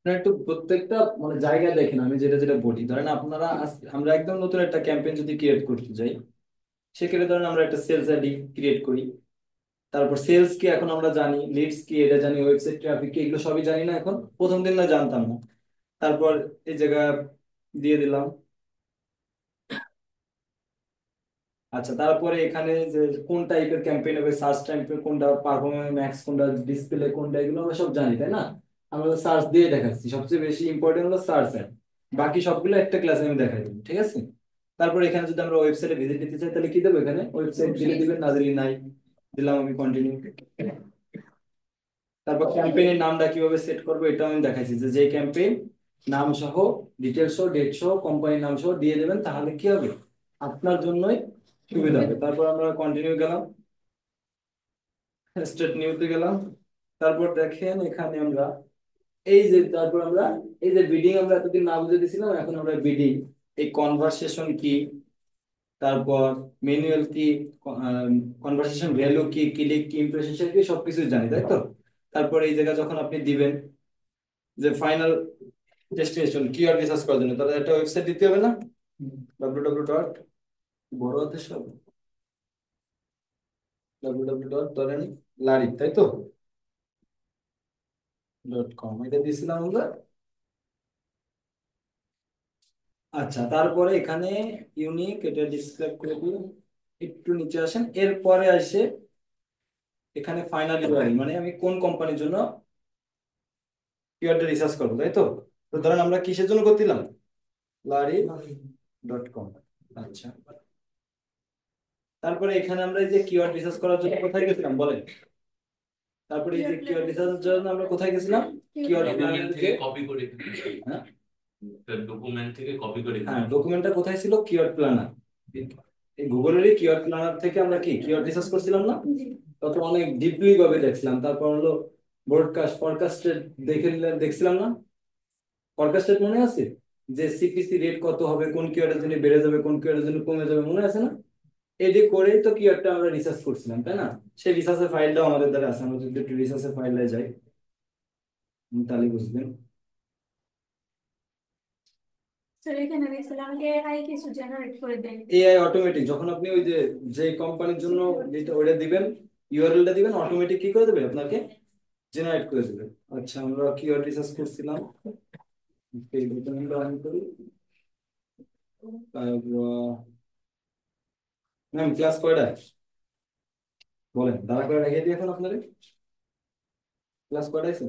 আপনারা একটু প্রত্যেকটা মানে জায়গা দেখেন, আমি যেটা যেটা বলি, ধরেন আপনারা আমরা একদম নতুন একটা ক্যাম্পেইন যদি ক্রিয়েট করতে যাই, সেক্ষেত্রে ধরেন আমরা একটা সেলস আইডি ক্রিয়েট করি। তারপর সেলস কি এখন আমরা জানি, লিডস কি এটা জানি, ওয়েবসাইট ট্রাফিক কি, এগুলো সবই জানি না এখন, প্রথম দিন না জানতাম না। তারপর এই জায়গা দিয়ে দিলাম। আচ্ছা, তারপরে এখানে যে কোন টাইপের ক্যাম্পেইন হবে, সার্চ টাইপের কোনটা, পারফরম্যান্স ম্যাক্স কোনটা, ডিসপ্লে কোনটা, এগুলো আমরা সব জানি তাই না? আমরা সার্চ দিয়ে দেখাচ্ছি, সবচেয়ে বেশি ইম্পর্টেন্ট হলো সার্চ অ্যাড। বাকি সবগুলো একটা ক্লাসে আমি দেখাই দেবো, ঠিক আছে? তারপর এখানে যদি আমরা ওয়েবসাইটে ভিজিট দিতে চাই তাহলে কি দেবো, এখানে ওয়েবসাইট দিলে দিবেন, না দিলে নাই। দিলাম আমি কন্টিনিউ। তারপর ক্যাম্পেইনের নামটা কিভাবে সেট করবো এটাও আমি দেখাইছি, যে যে ক্যাম্পেইন নাম সহ, ডিটেলস সহ, ডেট সহ, কোম্পানির নাম সহ দিয়ে দেবেন, তাহলে কি হবে, আপনার জন্যই সুবিধা হবে। তারপর আমরা কন্টিনিউ গেলাম, স্টেট নিউতে গেলাম। তারপর দেখেন এখানে আমরা এই যে, তারপর আমরা এই যে বিডিং আমরা এতদিন না বুঝে দিছিলাম, এখন আমরা বিডিং, এই কনভারসেশন কি, তারপর ম্যানুয়াল কি, কনভারসেশন ভ্যালু কি, ক্লিক কি, ইমপ্রেশন কি, সবকিছু জানি তাই তো। তারপর এই জায়গা যখন আপনি দিবেন যে ফাইনাল ডেস্টিনেশন কিওয়ার্ড রিসার্চ করার জন্য, তাহলে একটা ওয়েবসাইট দিতে হবে না, www ডট, বড় হাতের সব, www ডট ধরেন লারি তাই তো, .com, এটা দিয়েছিলাম আমরা। আচ্ছা, তারপরে এখানে ইউনিক, এটা ডিসক্রাইব করে দিই। একটু নিচে আসেন, এরপরে আসে এখানে ফাইনাল ইউআরএল, মানে আমি কোন কোম্পানির জন্য কিওয়ার্ডটা রিসার্চ করবো তাই তো। তো ধরেন আমরা কিসের জন্য করছিলাম, লারি.com। আচ্ছা, তারপরে এখানে আমরা এই যে কিওয়ার্ড রিসার্চ করার জন্য কোথায় গেছিলাম বলেন? তারপরে এই যে কিওয়ার্ড রিসার্চের জন্য আমরা কোথায় গেছিলাম, কিওয়ার্ড ডকুমেন্ট প্ল্যানার থেকে কপি করে দিন। হ্যাঁ, ডকুমেন্ট থেকে কপি করে দিন। হ্যাঁ ডকুমেন্টটা কোথায় ছিল, কিওয়ার্ড প্ল্যানার। এই গুগলেরই কিওয়ার্ড প্ল্যানার থেকে আমরা কি কিওয়ার্ড রিসার্চ করছিলাম না? তত অনেক ডিপলি ভাবে দেখছিলাম। তারপর হলো ব্রডকাস্ট ফরকাস্টেড দেখে দেখছিলাম না, ফরকাস্টেড মনে আছে? যে সিপিসি রেট কত হবে, কোন কিওয়ার্ডের জন্য বেড়ে যাবে, কোন কিওয়ার্ডের জন্য কমে যাবে, মনে আছে না? এডি করেই তো কিওয়ার্ডটা আমরা রিসার্চ করছিলাম তাই না? সেই রিসার্চের ফাইলটাও আমাদের দ্বারা আছে, আমরা যদি একটু রিসার্চের ফাইলে যাই তাহলে বুঝবেন। স্যার এখানে দেখছিলাম এআই কিছু জেনারেট করে দেয়। এআই অটোমেটিক, যখন আপনি ওই যে যে কোম্পানির জন্য যেটা ওটা দিবেন, ইউআরএলটা দিবেন, অটোমেটিক কি করে দেবে আপনাকে, জেনারেট করে দেবে। আচ্ছা, আমরা কিওয়ার্ড রিসার্চ করছিলাম, এই ডকুমেন্টটা অন করি। ম্যাম ক্লাস কয়টা বলেন, দাঁড়া করে রেখে দিই এখন আপনাদের, ক্লাস কয়টা আছে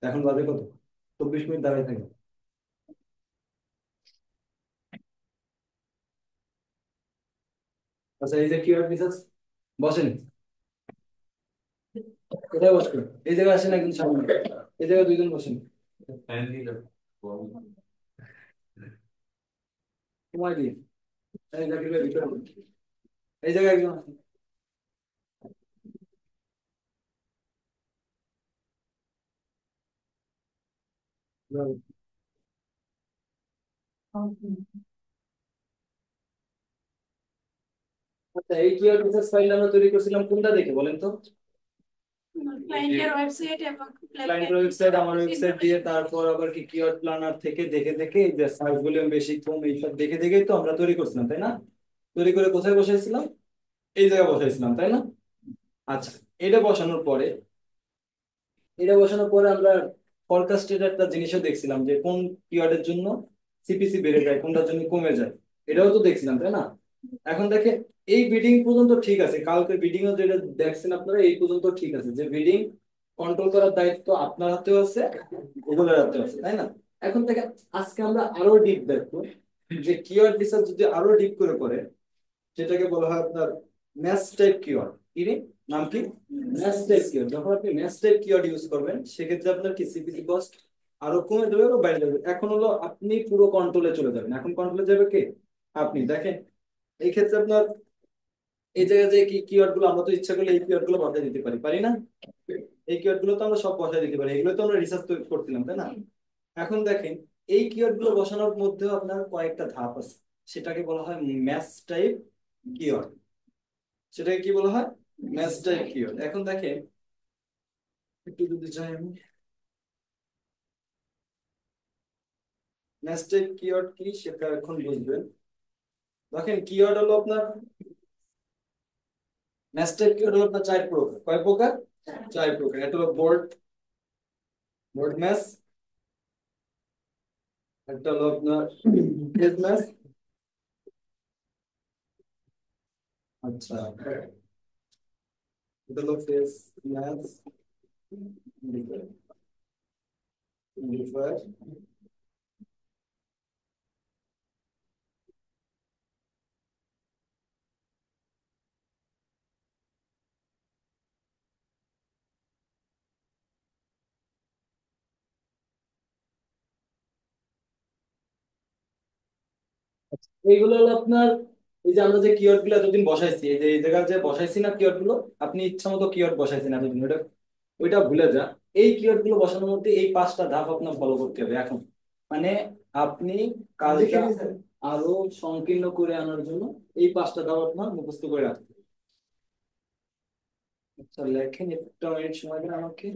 এখন, বাজে কত, 24 মিনিট দাঁড়ায় থাকে। আচ্ছা, এই যে কিওয়ার্ড রিসার্চ, বসেন, কোথায় বসবেন, এই জায়গায় আসেন একদিন সামনে, এই জায়গায় দুইজন বসেন, সময় দিন। এই জাকির ভাই ভিতরে বসুন। এই জায়গায় একজন আসেন। আচ্ছা, এই কিওয়ার্ড রিসার্চ ফাইল আমরা তৈরি করছিলাম কোনটা দেখে বলেন তো? ক্লায়েন্টের ওয়েবসাইট এবং ক্লায়েন্টের ওয়েবসাইট, আমার ওয়েবসাইট দিয়ে, তারপর আবার কি কিওয়ার্ড প্ল্যানার থেকে দেখে দেখে, এই যে সার্চ ভলিউম বেশি কম এইসব দেখে দেখেই তো আমরা তৈরি করছিলাম তাই না? তৈরি করে কোথায় বসাইছিলাম, এই জায়গায় বসাইছিলাম তাই না? আচ্ছা, এটা বসানোর পরে, আমরা ফরকাস্টেড একটা জিনিসও দেখছিলাম, যে কোন কিওয়ার্ডের জন্য সিপিসি বেড়ে যায়, কোনটার জন্য কমে যায়, এটাও তো দেখছিলাম তাই না? এখন দেখেন, এই বিডিং পর্যন্ত ঠিক আছে, কালকে বিডিং ও যেটা দেখছেন আপনারা, এই পর্যন্ত ঠিক আছে, যে বিডিং কন্ট্রোল করার দায়িত্ব আপনার হাতেও আছে, গুগলের হাতেও আছে তাই না? এখন দেখেন, আজকে আমরা আরো ডিপ দেখবো, যে কিওয়ার্ড রিসার্চ যদি আরো ডিপ করে করে, যেটাকে বলা হয় আপনার ম্যাচ টাইপ কিওয়ার্ড। কি রে, নাম কি, ম্যাচ টাইপ কিওয়ার্ড। যখন আপনি ম্যাচ টাইপ কিওয়ার্ড ইউজ করবেন, সেক্ষেত্রে আপনার কি সিপিসি কস্ট আরো কমে যাবে বা বাইরে যাবে। এখন হলো আপনি পুরো কন্ট্রোলে চলে যাবেন, এখন কন্ট্রোলে যাবে কে, আপনি। দেখেন এই ক্ষেত্রে আপনার এই জায়গায় যে কি কিওয়ার্ড গুলো, আমরা তো ইচ্ছা করলে এই কিওয়ার্ড গুলো বসাই দিতে পারি, পারি না? এই কিওয়ার্ড গুলো তো আমরা সব বসাই দিতে পারি, এগুলো তো আমরা রিসার্চ করছিলাম তাই না? এখন দেখেন, এই কিওয়ার্ড গুলো বসানোর মধ্যেও আপনার কয়েকটা ধাপ আছে, সেটাকে বলা হয় ম্যাচ টাইপ কিওয়ার্ড। সেটাকে কি বলা হয়, ম্যাচ টাইপ কিওয়ার্ড। এখন দেখেন, একটু যদি চাই আমি, নেস্টেড কিওয়ার্ড কি সেটা এখন বুঝবেন। দেখেন কিওয়ার্ড হলো আপনার, নেস্টেড কিওয়ার্ড হলো আপনার চার প্রকার। কয় প্রকার? চার প্রকার। এটা হলো বোল্ট, বোল্ট ম্যাচ, একটা হলো আপনার ফেজ ম্যাচ, আচ্ছা এটা হলো ফেজ ম্যাচ, মডিফায়ার। এইগুলো হলো আপনার, এই যে আমরা যে কিওয়ার্ড গুলো এতদিন বসাইছি, এই যে এই জায়গায় যে বসাইছি না কিওয়ার্ড গুলো, আপনি ইচ্ছা মতো কিওয়ার্ড বসাইছেন এতদিন, ওটা ওইটা ভুলে যা। এই কিওয়ার্ড গুলো বসানোর মধ্যে এই পাঁচটা ধাপ আপনার ফলো করতে হবে এখন। মানে আপনি কাজটা আরো সংকীর্ণ করে আনার জন্য এই পাঁচটা ধাপ আপনার মুখস্থ করে রাখতে হবে। আচ্ছা লেখেন, একটা মিনিট সময় দেন আমাকে।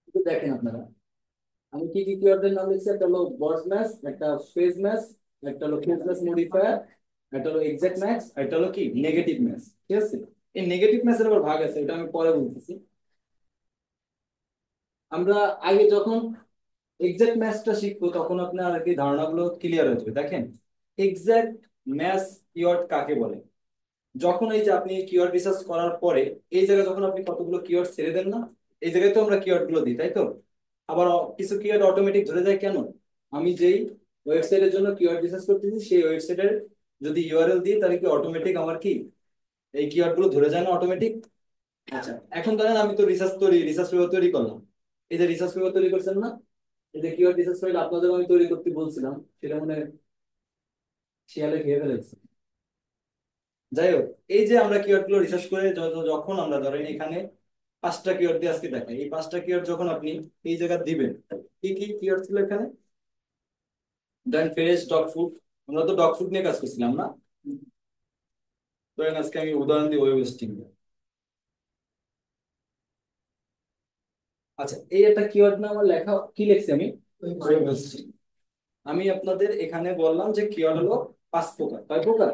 একটু দেখেন আপনারা, আমি কি কি কিওয়ার্ডের নাম লিখছি। একটা হলো বস ম্যাচ, একটা ফেজ ম্যাচ, একটা হলো ফেজ ম্যাচ মডিফায়ার, একটা হলো এক্সাক্ট ম্যাচ, একটা হলো কি নেগেটিভ ম্যাচ। ঠিক আছে, এই নেগেটিভ ম্যাচের আবার ভাগ আছে, এটা আমি পরে বলতেছি। আমরা আগে যখন এক্সাক্ট ম্যাচটা শিখবো তখন আপনার আর কি ধারণাগুলো ক্লিয়ার হয়ে যাবে। দেখেন এক্সাক্ট ম্যাচ কিওয়ার্ড কাকে বলে? যখন এই যে আপনি কিওয়ার্ড রিসার্চ করার পরে এই জায়গায় যখন আপনি কতগুলো কিওয়ার্ড ছেড়ে দেন না, এই জায়গায় তো আমরা কিওয়ার্ড গুলো দিই, তাই তো? আবার কিছু কিওয়ার্ড অটোমেটিক ধরে যায় কেন? আমি যেই ওয়েবসাইটের জন্য কিওয়ার্ড রিসার্চ করতেছি সেই ওয়েবসাইটের যদি ইউআরএল দিই তাহলে কি অটোমেটিক আমার কি এই কিওয়ার্ড গুলো ধরে যায় না অটোমেটিক? আচ্ছা এখন ধরেন আমি তো রিসার্চ পেপার তৈরি করলাম। এই যে রিসার্চ পেপার তৈরি করছেন না, এই যে কিওয়ার্ড রিসার্চ ফাইল আপনাদের আমি তৈরি করতে বলছিলাম, সেটা মনে হয় শিয়ালে খেয়ে ফেলেছে। যাই হোক, এই যে আমরা কিওয়ার্ড গুলো রিসার্চ করে যখন আমরা ধরেন এখানে পাঁচটা কিওয়ার্ড দিয়ে আজকে দেখাই, এই পাঁচটা কিওয়ার্ড যখন আপনি এই জায়গায় দিবেন, কি কি কিওয়ার্ড ছিল এখানে? দেন ফ্রেশ, ডগ ফুড, আমরা তো ডগ ফুড নিয়ে কাজ করছিলাম না? ধরেন আজকে আমি উদাহরণ দিই ওয়েব হোস্টিং। আচ্ছা এই একটা কিওয়ার্ড না আমার লেখা, কি লিখছি আমি? Web hosting. আমি আপনাদের এখানে বললাম যে কিওয়ার্ড হলো পাঁচ প্রকার। কয় প্রকার?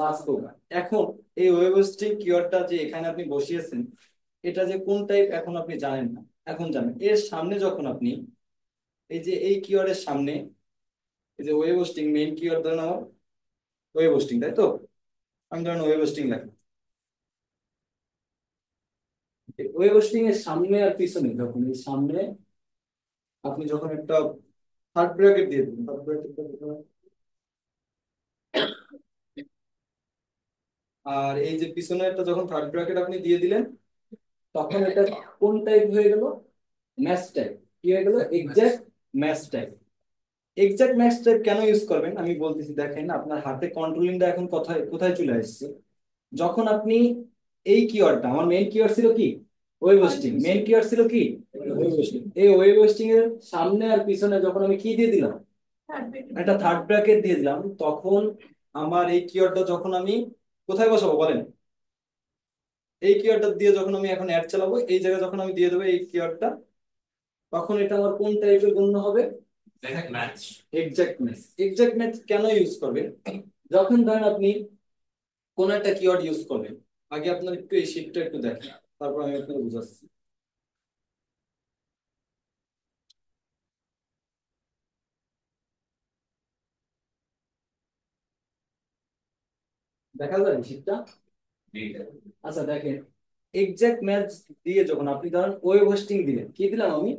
পাঁচ প্রকার। এখন এই ওয়েব হোস্টিং কিওয়ার্ডটা যে এখানে আপনি বসিয়েছেন, এটা যে কোন টাইপ এখন আপনি জানেন না, এখন জানেন। এর সামনে যখন আপনি এই যে এই কিওয়ার্ডের সামনে এই যে ওয়েব হোস্টিং মেইন কিওয়ার্ড, ধরেন আমার ওয়েব হোস্টিং, তাই তো? আমি ধরেন ওয়েব হোস্টিং লাগবে। ওয়েব হোস্টিং এর সামনে আর পিছনে যখন এই সামনে আপনি যখন একটা থার্ড ব্র্যাকেট দিয়ে দেবেন, থার্ড ব্র্যাকেট, আর এই যে পিছনে একটা যখন থার্ড ব্র্যাকেট আপনি দিয়ে দিলেন, তখন এটা কোন টাইপ হয়ে গেল? Match type. কি হয়ে গেল? Exact match type. Exact match type কেন ইউজ করবেন আমি বলতেছি। দেখেন আপনার হাতে কন্ট্রোলিংটা এখন কোথায় কোথায় চলে আসছে। যখন আপনি এই কিওয়ার্ডটা, আমার মেইন কিওয়ার্ড ছিল কি? Web hosting. মেইন কিওয়ার্ড ছিল কি? Web hosting. এই ওয়েব হোস্টিং এর সামনে আর পিছনে যখন আমি কি দিয়ে দিলাম? একটা থার্ড ব্র্যাকেট দিয়ে দিলাম, তখন আমার এই কিওয়ার্ডটা যখন আমি কোথায় বসাবো বলেন? এই কিওয়ার্ডটা দিয়ে যখন আমি এখন অ্যাড চালাবো, এই জায়গায় যখন আমি দিয়ে দেবো এই কিওয়ার্ডটা, তখন এটা আমার কোন টাইপের গণ্য হবে? Match. Exact match. Exact match কেন ইউজ করবেন? যখন ধরেন আপনি কোন একটা কিওয়ার্ড ইউজ করবেন, আগে আপনার একটু এই শিটটা একটু দেখেন, তারপর আমি আপনাকে বুঝাচ্ছি। দেখা যায় শিটটা? আচ্ছা দেখেন, এক্সাক্ট ম্যাচ দিয়ে যখন আপনি ধরেন ওয়েব হোস্টিং দিলেন, কি দিলাম আমি?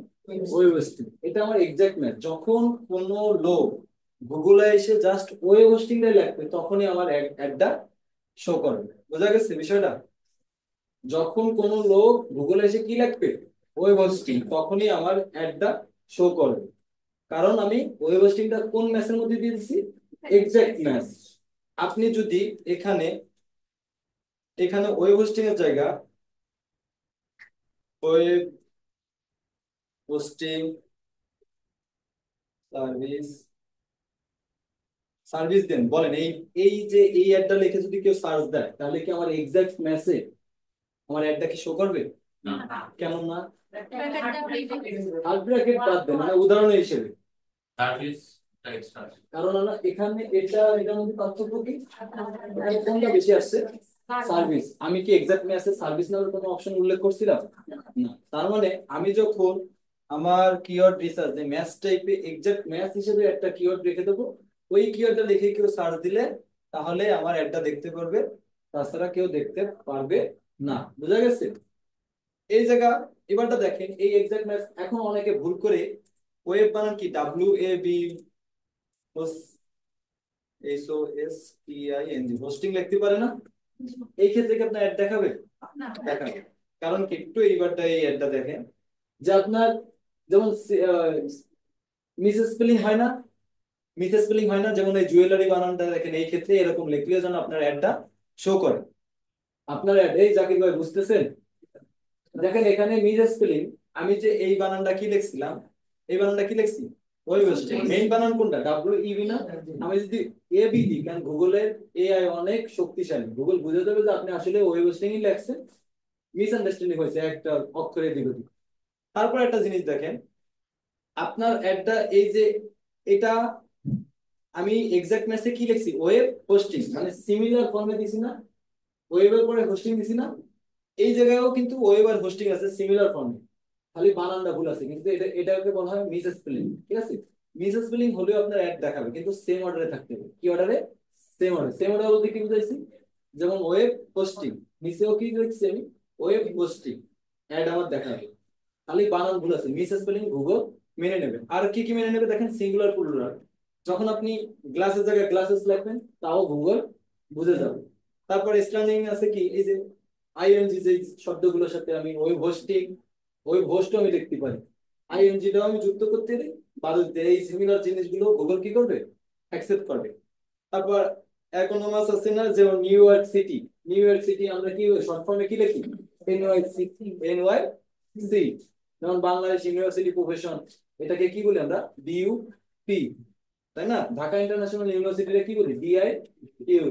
Web hosting. এটা আমার এক্সাক্ট ম্যাচ। যখন কোনো লোক গুগলে এসে জাস্ট ওয়েব হোস্টিং এ লিখবে, তখনই আমার অ্যাডটা শো করবে। বোঝা গেছে বিষয়টা? যখন কোনো লোক গুগলে এসে কি লিখবে? ওয়েব হোস্টিং, তখনই আমার অ্যাডটা শো করবে। কারণ আমি ওয়েব হোস্টিংটা কোন ম্যাচের মধ্যে দিয়ে দিচ্ছি, এক্সাক্ট ম্যাচ। আপনি যদি এখানে এখানে ওয়েব হোস্টিং এর জায়গা ওয়েব হোস্টিং সার্ভিস সার্ভিস দেন, বলেন এই এই যে এই অ্যাডটা লিখে যদি কেউ সার্চ দেয় তাহলে কি আমার এক্সাক্ট ম্যাচে আমার অ্যাডটা কি শো করবে? না, কেমন না? ব্র্যাকেট আর ব্র্যাকেট বাদ দেন, মানে উদাহরণ হিসেবে। Service extra. কারণ আমরা এখানে এটার মধ্যে পার্থক্য কি, কোনটা বেশি আসছে? সার্ভিস। আমি কি এক্সাক্ট ম্যাচে সার্ভিস নামের কোনো অপশন উল্লেখ করছিলাম? না। তার মানে আমি যখন আমার কিওয়ার্ড রিসার্চ যে ম্যাচ টাইপে এক্সাক্ট ম্যাচ হিসেবে একটা কিওয়ার্ড রেখে দেবো, ওই কিওয়ার্ডটা লিখে কেউ সার্চ দিলে তাহলে আমার অ্যাডটা দেখতে পারবে, তাছাড়া কেউ দেখতে পারবে না। বুঝা গেছে? এই জায়গা এবারটা দেখেন, এই এক্সাক্ট ম্যাচ এখন অনেকে ভুল করে ওয়েব বানান কি WAB হোস্টিং লিখতে পারে না। এই ক্ষেত্রে কি আপনার অ্যাড দেখাবে? দেখাবে। কারণ কি, একটু এইবারটা এই অ্যাডটা দেখেন যে আপনার যেমন মিস স্পেলিং হয় না, মিস স্পেলিং হয় না, যেমন এই জুয়েলারি বানানটা দেখেন, এই ক্ষেত্রে এরকম লিখলে যেন আপনার অ্যাডটা শো করে। আপনার অ্যাড, এই জাকির ভাই বুঝতেছেন? দেখেন এখানে মিস স্পেলিং, আমি যে এই বানানটা কি লিখছিলাম, এই বানানটা কি লিখছি, ওয়েব হোস্টিং। মেইন বানান কোনটা, WEB না? আমি যদি AB দিই, কারণ গুগলের AI অনেক শক্তিশালী, গুগল বুঝে যাবে যে আপনি আসলে ওয়েব হোস্টিংই লেখছেন, মিসআন্ডারস্ট্যান্ডিং হয়েছে একটা অক্ষরে দিক ওদিক। তারপর একটা জিনিস দেখেন, আপনার অ্যাডটা এই যে এটা আমি এক্সাক্ট ম্যাচে কি লিখছি, ওয়েব হোস্টিং, মানে সিমিলার ফর্মে দিছি না, ওয়েবের পরে হোস্টিং দিছি না। এই জায়গায়ও কিন্তু ওয়েব আর হোস্টিং আছে সিমিলার ফর্মে, খালি বানানটা ভুল আছে, কিন্তু এটাকে বলা হয় মিস স্পেলিং। ঠিক আছে? মিস স্পেলিং হলেও আপনার অ্যাড দেখাবে, কিন্তু সেম অর্ডারে থাকতে হবে। কি অর্ডারে? সেম অর্ডার বলতে কি বুঝাইছি, যেমন ওয়েব হোস্টিং, নিচেও কি লিখছি আমি, ওয়েব হোস্টিং, অ্যাড আমার দেখাবে। খালি বানান ভুল আছে, মিস স্পেলিং গুগল মেনে নেবে। আর কি কি মেনে নেবে দেখেন, সিঙ্গুলার প্লুরাল, যখন আপনি গ্লাসের জায়গায় গ্লাসেস লিখবেন তাও গুগল বুঝে যাবে। তারপর স্ট্যান্ডিং আছে কি, এই যে আইএনজি যে শব্দগুলোর সাথে আমি ওয়েব হোস্টিং, ওয়েব হোস্টও আমি লিখতে পারি, আইএনজিটাও আমি যুক্ত করতে পারি, বাদ দিতে এই সিমিলার জিনিসগুলো গুগল কি করবে, অ্যাকসেপ্ট করবে। তারপর অ্যাটোনমাস আছে না, যেমন new York city, new York city আমরা কি শর্ট ফর্মে কি লিখি, NYC। যেমন বাংলাদেশ ইউনিভার্সিটি প্রফেশন, এটাকে কি বলি আমরা, BUP, তাই না? ঢাকা ইন্টারন্যাশনাল ইউনিভার্সিটিতে কি বলি, DIU।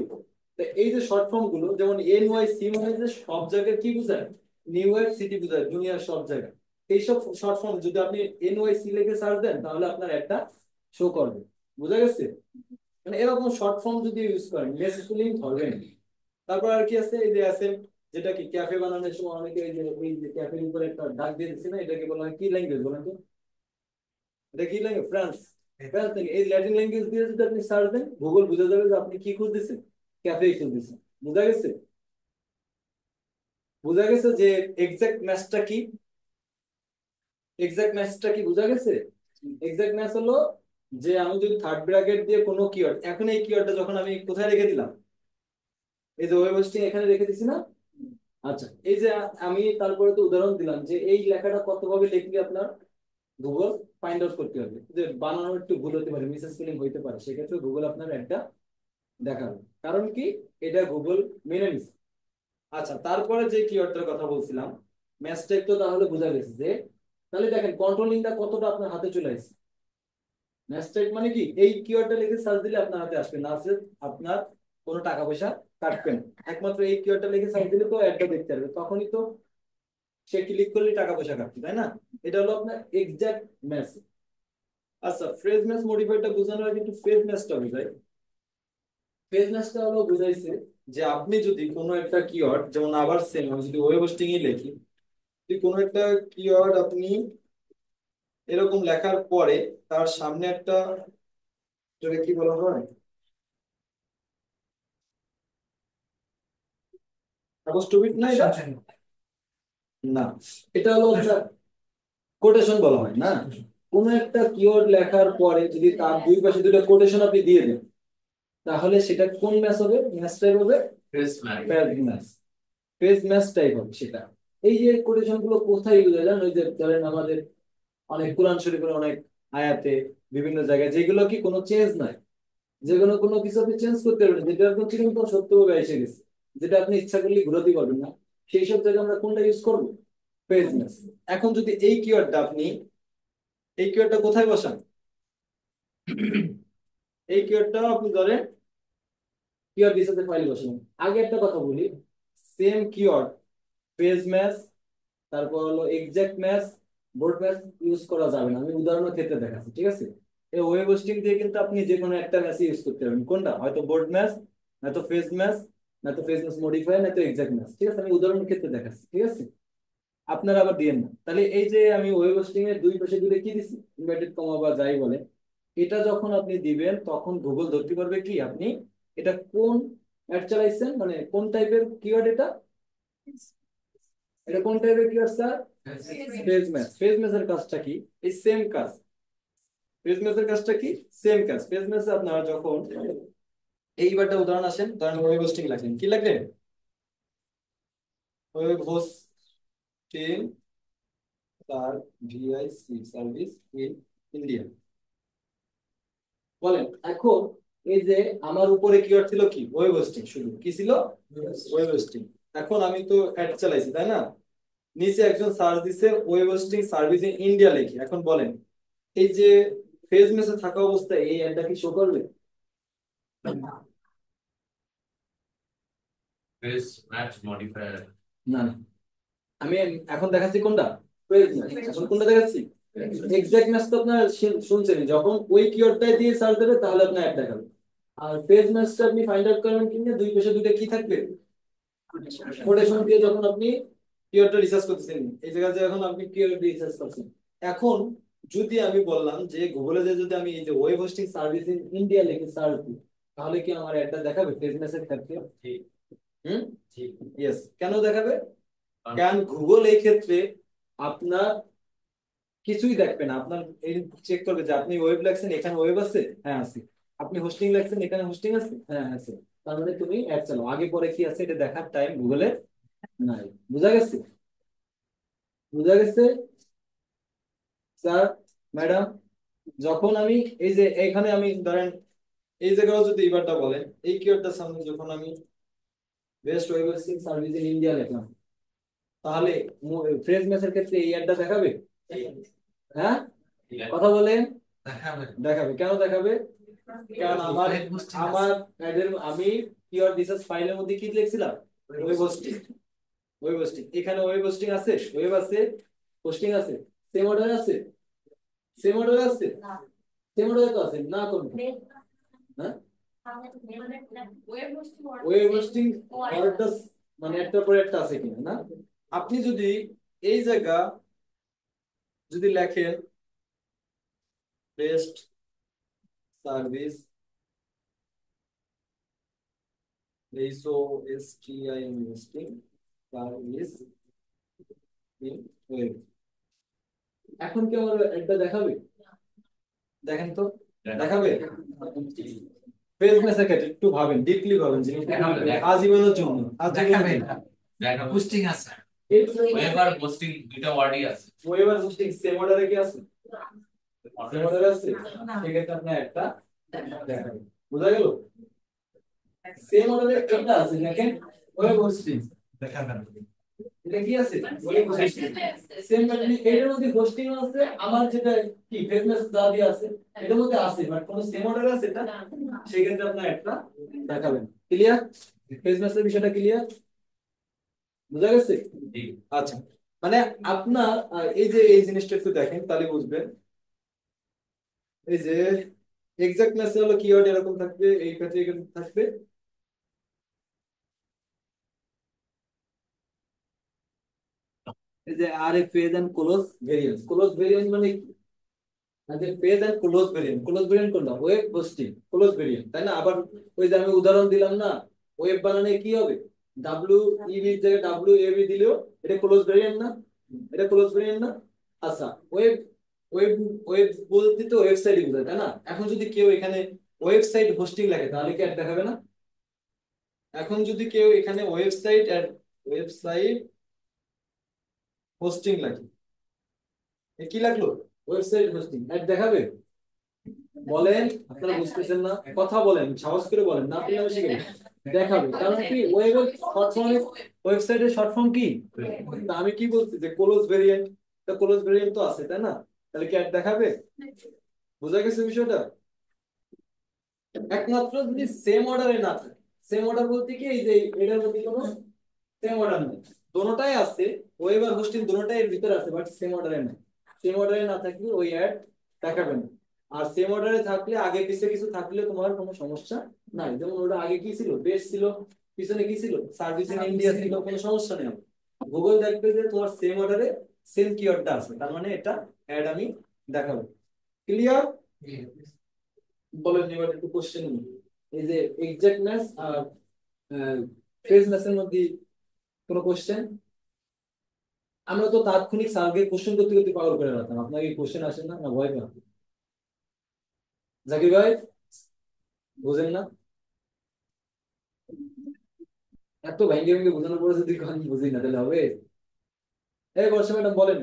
এই যে শর্ট ফর্ম গুলো, যেমন NYC মানে যে সব জায়গায় কি বোঝায়, নিউ ইয়র্ক সিটি বোঝায়, দুনিয়ার সব জায়গায়। এইসব শর্ট ফর্ম যদি আপনি NYC লিখে সার্চ দেন তাহলে আপনার একটা শো করবে। বুঝা গেছে? মানে এরকম শর্ট ফর্ম যদি ইউজ করেন মেস স্পেলিং ধরবেন। তারপর আর কি আছে, এই যে আছে যেটা কি ক্যাফে বানানোর সময় অনেকে এই যে ক্যাফের উপরে একটা দাগ দিয়ে দিচ্ছে না, এটাকে বলা হয় কি ল্যাঙ্গুয়েজ বলেন তো? এটা কি ল্যাঙ্গুয়েজ? ফ্রান্স। ফ্রান্স থেকে এই ল্যাটিন ল্যাঙ্গুয়েজ দিয়ে যদি আপনি সার্চ দেন গুগল বুঝে যাবে যে আপনি কি খুঁজতেছেন, ক্যাফে খুঁজতেছেন। বুঝা গেছে? বুঝা গেছে যে এক্সাক্ট ম্যাচটা কি, এক্সাক্ট ম্যাচটা কি বুঝা গেছে? এক্সাক্ট ম্যাচ হলো যে আমি যদি থার্ড ব্র্যাকেট দিয়ে কোনো কিওয়ার্ড, এখন এই কিওয়ার্ডটা যখন আমি কোথায় রেখে দিলাম, এই যে ওয়েব হোস্টিং এখানে রেখে দিছি না। আচ্ছা, এই যে আমি তারপরে তো উদাহরণ দিলাম যে এই লেখাটা কতভাবে লিখলে আপনার গুগল ফাইন্ড আউট করতে হবে, যে বানানো একটু ভুল হতে পারে, মিস স্পেলিং হইতে পারে, সেক্ষেত্রে গুগল আপনার একটা দেখাবে। কারণ কি, এটা গুগল মেনে নিছে। আচ্ছা, তারপরে যে কিওয়ার্ডটার কথা বলছিলাম, ম্যাচটা তো তাহলে বোঝা গেছে যে, তাহলে দেখেন কন্ট্রোলিংটা কতটা আপনার হাতে চলে আসছে। ম্যাচটাইট মানে কি, এই কিওয়ার্ডটা লিখে সার্চ দিলে আপনার হাতে আসবে না, আসলে আপনার কোনো টাকা পয়সা কাটবে না। একমাত্র এই কিওয়ার্ডটা লিখে সার্চ দিলে তো অ্যাডটা দেখতে পারবে, তখনই তো সে ক্লিক করলে টাকা পয়সা কাটবে, তাই না? এটা হলো আপনার এক্সাক্ট ম্যাচ। আচ্ছা, ফ্রেজ ম্যাচ মডিফাইডটা বোঝানোর আগে একটু ফ্রেজ ম্যাচটা বোঝাই। ফ্রেজ ম্যাচটা হলো বুঝাইছে যে আপনি যদি কোনো একটা কিওয়ার্ড, যেমন আবার সেম আমি যদি ওয়েব হোস্টিং এ লিখি, যদি কোনো একটা কিওয়ার্ড আপনি এরকম লেখার পরে তার সামনে একটা, যেটা কি বলা হয়, অ্যাপোস্ট্রোফি না, এটা না, এটা হলো কোটেশন বলা হয় না। কোন একটা কিওয়ার্ড লেখার পরে যদি তার দুই পাশে দুটো কোটেশন আপনি দিয়ে দেন তাহলে সেটা কোন ম্যাচ হবে, ম্যাচ টাইপ হবে, fresh match. Match, page match type হবে সেটা। এই যে কোটেশন গুলো কোথায় ইউজ হয় জানেন, ওই যে ধরেন আমাদের অনেক কোরআন শরীফের অনেক আয়াতে, বিভিন্ন জায়গায়, যেগুলো কি কোনো চেঞ্জ নাই, যেগুলো কোনো কিছু আপনি চেঞ্জ করতে পারবেন না, যেটা আপনার চিরন্তন সত্যভাবে এসে গেছে, যেটা আপনি ইচ্ছা করলে ঘুরাতে পারবেন না, সেই সব জায়গায় আমরা কোনটা ইউজ করবো? Phrase match. এখন যদি এই কিওয়ার্ডটা আপনি, এই কিওয়ার্ডটা কোথায় বসান? এই কিওয়ার্ডটা আপনি ধরেন কিওয়ার্ড রিসার্চে ফাইল বসান। আগে একটা কথা বলি, সেম কিওয়ার্ড ফ্রেজ ম্যাচ, তারপর হলো exact match, board match use করা যাবে না। আমি উদাহরণের ক্ষেত্রে দেখাচ্ছি, ঠিক আছে? এই ওয়েব হোস্টিং দিয়ে কিন্তু আপনি যে কোনো একটা ম্যাচ ইউজ করতে পারবেন। কোনটা? হয়তো বোর্ড ম্যাচ, নয়তো ফ্রেজ ম্যাচ, নয়তো ফ্রেজ ম্যাচ মডিফাই, নয়তো এক্সাক্ট ম্যাচ। ঠিক আছে, আমি উদাহরণের ক্ষেত্রে দেখাচ্ছি, ঠিক আছে? আপনারা আবার দিয়েন না। তাহলে এই যে আমি ওয়েব হোস্টিং এর দুই পাশে দূরে কি দিছি, ইনভার্টেড কমা বা যাই বলে, এটা যখন আপনি দিবেন তখন গুগল ধরতে পারবে কি আপনি এটা কোন অ্যাড চালাইছেন, মানে কোন টাইপের কিওয়ার্ড এটা, এটা কোন টাইপের keyword sir? Phrase match. Phrase ম্যাচের কাজটা কি? এই সেম কাজ। ফ্রেজ ম্যাচের কাজটা কি? সেম কাজ। ফ্রেজ ম্যাচে আপনারা যখন এইবারটা উদাহরণ আসেন, ধরেন ওয়েব হোস্টিং লাগলেন, কি লাগলেন? ওয়েব হোস্টিং তার ভিআইসি সার্ভিস ইন ইন্ডিয়া বলেন। এখন এই যে আমার উপরে কিওয়ার্ড ছিল কি? Web hosting. শুধু কি ছিল? Web hosting. এখন আমি তো অ্যাড চালাইছি, তাই না? নিচে একজন সার্চ দিছে web hosting service in India লিখে। এখন বলেন এই যে ফেজ মেসে থাকা অবস্থায় এই অ্যাডটা কি শো করবে? This match modifier. না না। আমি এখন দেখাচ্ছি কোনটা? Phase match. এখন কোনটা দেখাচ্ছি? এক্সাক্ট ম্যাচ তো আপনার শুনছেন, যখন ওই কিওয়ার্ডটা দিয়ে সার্চ দেবে তাহলে আপনার অ্যাড দেখাবে। আর ফেজ ম্যাচটা আপনি ফাইন্ড আউট করবেন কিনা, দুই পাশে দুইটা কি থাকবে, কোটেশন দিয়ে যখন আপনি কিওয়ার্ডটা রিসার্চ করতেছেন, এই জায়গাতে এখন আপনি কিওয়ার্ড রিসার্চ করছেন। এখন যদি আমি বললাম যে গুগলে যে যদি আমি এই যে web hosting service in India লিখে সার্চ দিই, তাহলে কি আমার অ্যাডটা দেখাবে ফেজ ম্যাচের ক্ষেত্রে? ঠিক হুম, ঠিক ইয়েস। কেন দেখাবে? কারণ গুগল এই ক্ষেত্রে আপনার কিছুই দেখবে না, আপনার এই চেক করবে যে আপনি ওয়েব লেখছেন, এখানে ওয়েব আছে, হ্যাঁ আছে। আপনি হোস্টিং লেখছেন, এখানে হোস্টিং আছে, হ্যাঁ আছে। তার মানে তুমি অ্যাড চালাও, আগে পরে কি আছে এটা দেখার টাইম গুগলে নাই। বুঝা গেছে? বুঝা গেছে স্যার, ম্যাডাম? যখন আমি এই যে এখানে আমি ধরেন এই জায়গাও যদি এবারটা বলেন, এই কিওয়ার্ডটার সামনে যখন আমি best web hosting service in India লিখলাম, তাহলে ফ্রেজ ম্যাচের ক্ষেত্রে এই অ্যাডটা দেখাবে? হ্যাঁ, কথা বলেন। দেখাবে। দেখাবে। কেন দেখাবে? কারণ আমার আমার অ্যাডের আমি কিওয়ার্ড রিসার্চ ফাইলের মধ্যে কি লিখছিলাম? Web hosting. ওয়েব হোস্টিং, এখানে ওয়েব হোস্টিং আছে, ওয়েব আছে, হোস্টিং আছে, সেম অর্ডার আছে, সেম অর্ডার আছে, সেম অর্ডার তো আছে না কোন? হ্যাঁ, ওয়েব হোস্টিং অর্ডার মানে একটা পরে একটা আছে কিনা না? আপনি যদি এই জায়গা যদি লেখেন best service hosting service in web, এখন কি আমার এটা দেখাবে? দেখেন তো, দেখাবে? ফেজ মেসেজ একটু ভাবেন, ডিপলি ভাবেন জিনিসটা, দেখাবে, দেখাবে। আজীবনের জন্য, দেখাবে আজীবনের না। দেখাবে। পোস্টিং আছে। জন্য। ওয়েব আর পোস্টিং দুটো ওয়ার্ডই আছে। ওয়েব আর হোস্টিং সেম অর্ডারে কি আছে? সেম অর্ডারে আছে। সেক্ষেত্রে আপনি একটা দেখাবেন। বুঝা গেল? সেম অর্ডারে এটা আছে, দেখেন ওয়েব হোস্টিং দেখাবে না। এটা কি আছে? ওয়েব হোস্টিং সেম মানে এটার মধ্যে হোস্টিং আছে, আমার যেটা কি ফেজ মেসেজ দা দিয়ে আছে এটার মধ্যে আছে, বাট কোন সেম অর্ডার আছে এটা, সেই ক্ষেত্রে আপনি একটা দেখাবেন। ক্লিয়ার? ফেজ মেসেজের বিষয়টা ক্লিয়ার? বুঝা গেছে? ঠিক। আচ্ছা, মানে আপনার এই যে এই জিনিসটা একটু দেখেন তাহলে বুঝবেন। এই যে এক্সাক্ট মেসেজ হলো কিওয়ার্ড এরকম থাকবে, এই ক্ষেত্রে এরকম থাকবে। এই যে আর a phase and close variance, close variant মানে কি? যে phase and close variant, close variant কোনটা? ওয়েব হোস্টিং ক্লোজ ভেরিয়েন্ট, তাই না? আবার ওই যে আমি উদাহরণ দিলাম না, ওয়েব বানানে কি হবে? ডাব্লিউ ইবি এর জায়গায় ডাব্লিউ এবি দিলেও এটা ক্লোজ ভেরিয়েন্ট না? এটা ক্লোজ ভেরিয়েন্ট না? আচ্ছা, ওয়েব ওয়েব ওয়েব বলতে তো ওয়েবসাইট বোঝায়, তাই না? এখন যদি কেউ এখানে ওয়েবসাইট হোস্টিং লাগে তাহলে কি অ্যাড দেখাবে না? এখন যদি কেউ এখানে ওয়েবসাইট হোস্টিং লাগে, কি লাগলো? ওয়েবসাইট হোস্টিং অ্যাড দেখাবে? বলেন, আপনারা বুঝতেছেন না, কথা বলেন, সাহস করে বলেন, না আপনি আমি শিখে দেখাবে। কারণ কি ওয়েবের শর্ট ফর্ম, ওয়েবসাইটের শর্ট ফর্ম কি? তা আমি কি বলছি যে ক্লোজ ভেরিয়েন্ট, তা ক্লোজ ভেরিয়েন্ট তো আছে তাই না? তাহলে কি অ্যাড দেখাবে? বোঝা গেছে বিষয়টা? একমাত্র যদি সেম অর্ডারে না থাকে, সেম অর্ডার বলতে কি এই যে এটার মধ্যে কোনো সেম অর্ডার নেই, দোনোটাই আছে, ওয়েব আর হোস্টিং দোনোটাই এর ভিতরে আছে, বাট সেম অর্ডারে নেই। সেম অর্ডারে না থাকলে ওই অ্যাড দেখাবে না। আর সেম অর্ডারে থাকলে আগে পিছে কিছু থাকলে তোমার কোনো সমস্যা নাই। যেমন ওটা আগে কি ছিল, বেস ছিল, পিছনে কি ছিল, সার্ভিস ইন ইন্ডিয়া ছিল, কোনো সমস্যা নেই। গুগল দেখবে যে তোমার সেম অর্ডারে সেম কিওয়ার্ডটা আছে, তার মানে এটা অ্যাড আমি দেখাবো। ক্লিয়ার? বলেন এবার একটু কোশ্চেন। এই যে এক্সাক্টনেস আর ফ্রেজনেসের মধ্যে কোনো কোশ্চেন? আমরা তো তাৎক্ষণিক স্যারকে কোশ্চেন করতে করতে পাগল করে রাখতাম, আপনাকে কোশ্চেন আসে না, না ভয় পান? জাকির ভাই বুঝেন না? এত ভেঙ্গে ভেঙ্গে বোঝানোর পরে যদি আমি বুঝি না তাহলে হবে? এই বর্ষা ম্যাডাম বলেন,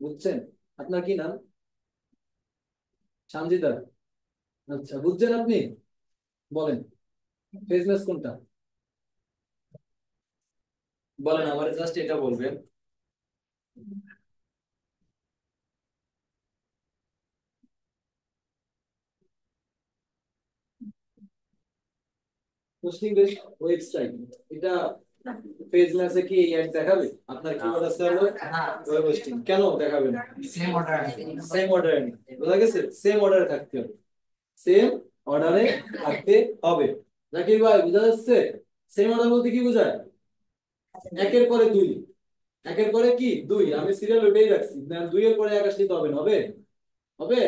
বুঝছেন? আপনার কি নাম? সানজিদা। আচ্ছা, বুঝছেন আপনি? বলেন ফ্রেজনেস কোনটা? বলেন, আমার জাস্ট এটা বলবেন। হোস্টিং বেসড ওয়েবসাইট, এটা পেজ ম্যাচে কি অ্যাড দেখাবে? আপনার কিওয়ার্ড আছে হলো ওয়েব হোস্টিং, কেন দেখাবে না? Same order. সেম অর্ডারে, বোঝা গেছে? সেম অর্ডারে থাকতে হবে, সেম অর্ডারে থাকতে হবে। জাকির ভাই বোঝা যাচ্ছে? সেম অর্ডার বলতে কি বোঝায়? একের পরে দুই, একের পরে কি দুই, আমি সিরিয়াল ওইটাই রাখছি, না দুই এর পরে এক আসলে তো হবে না, হবে? হবে?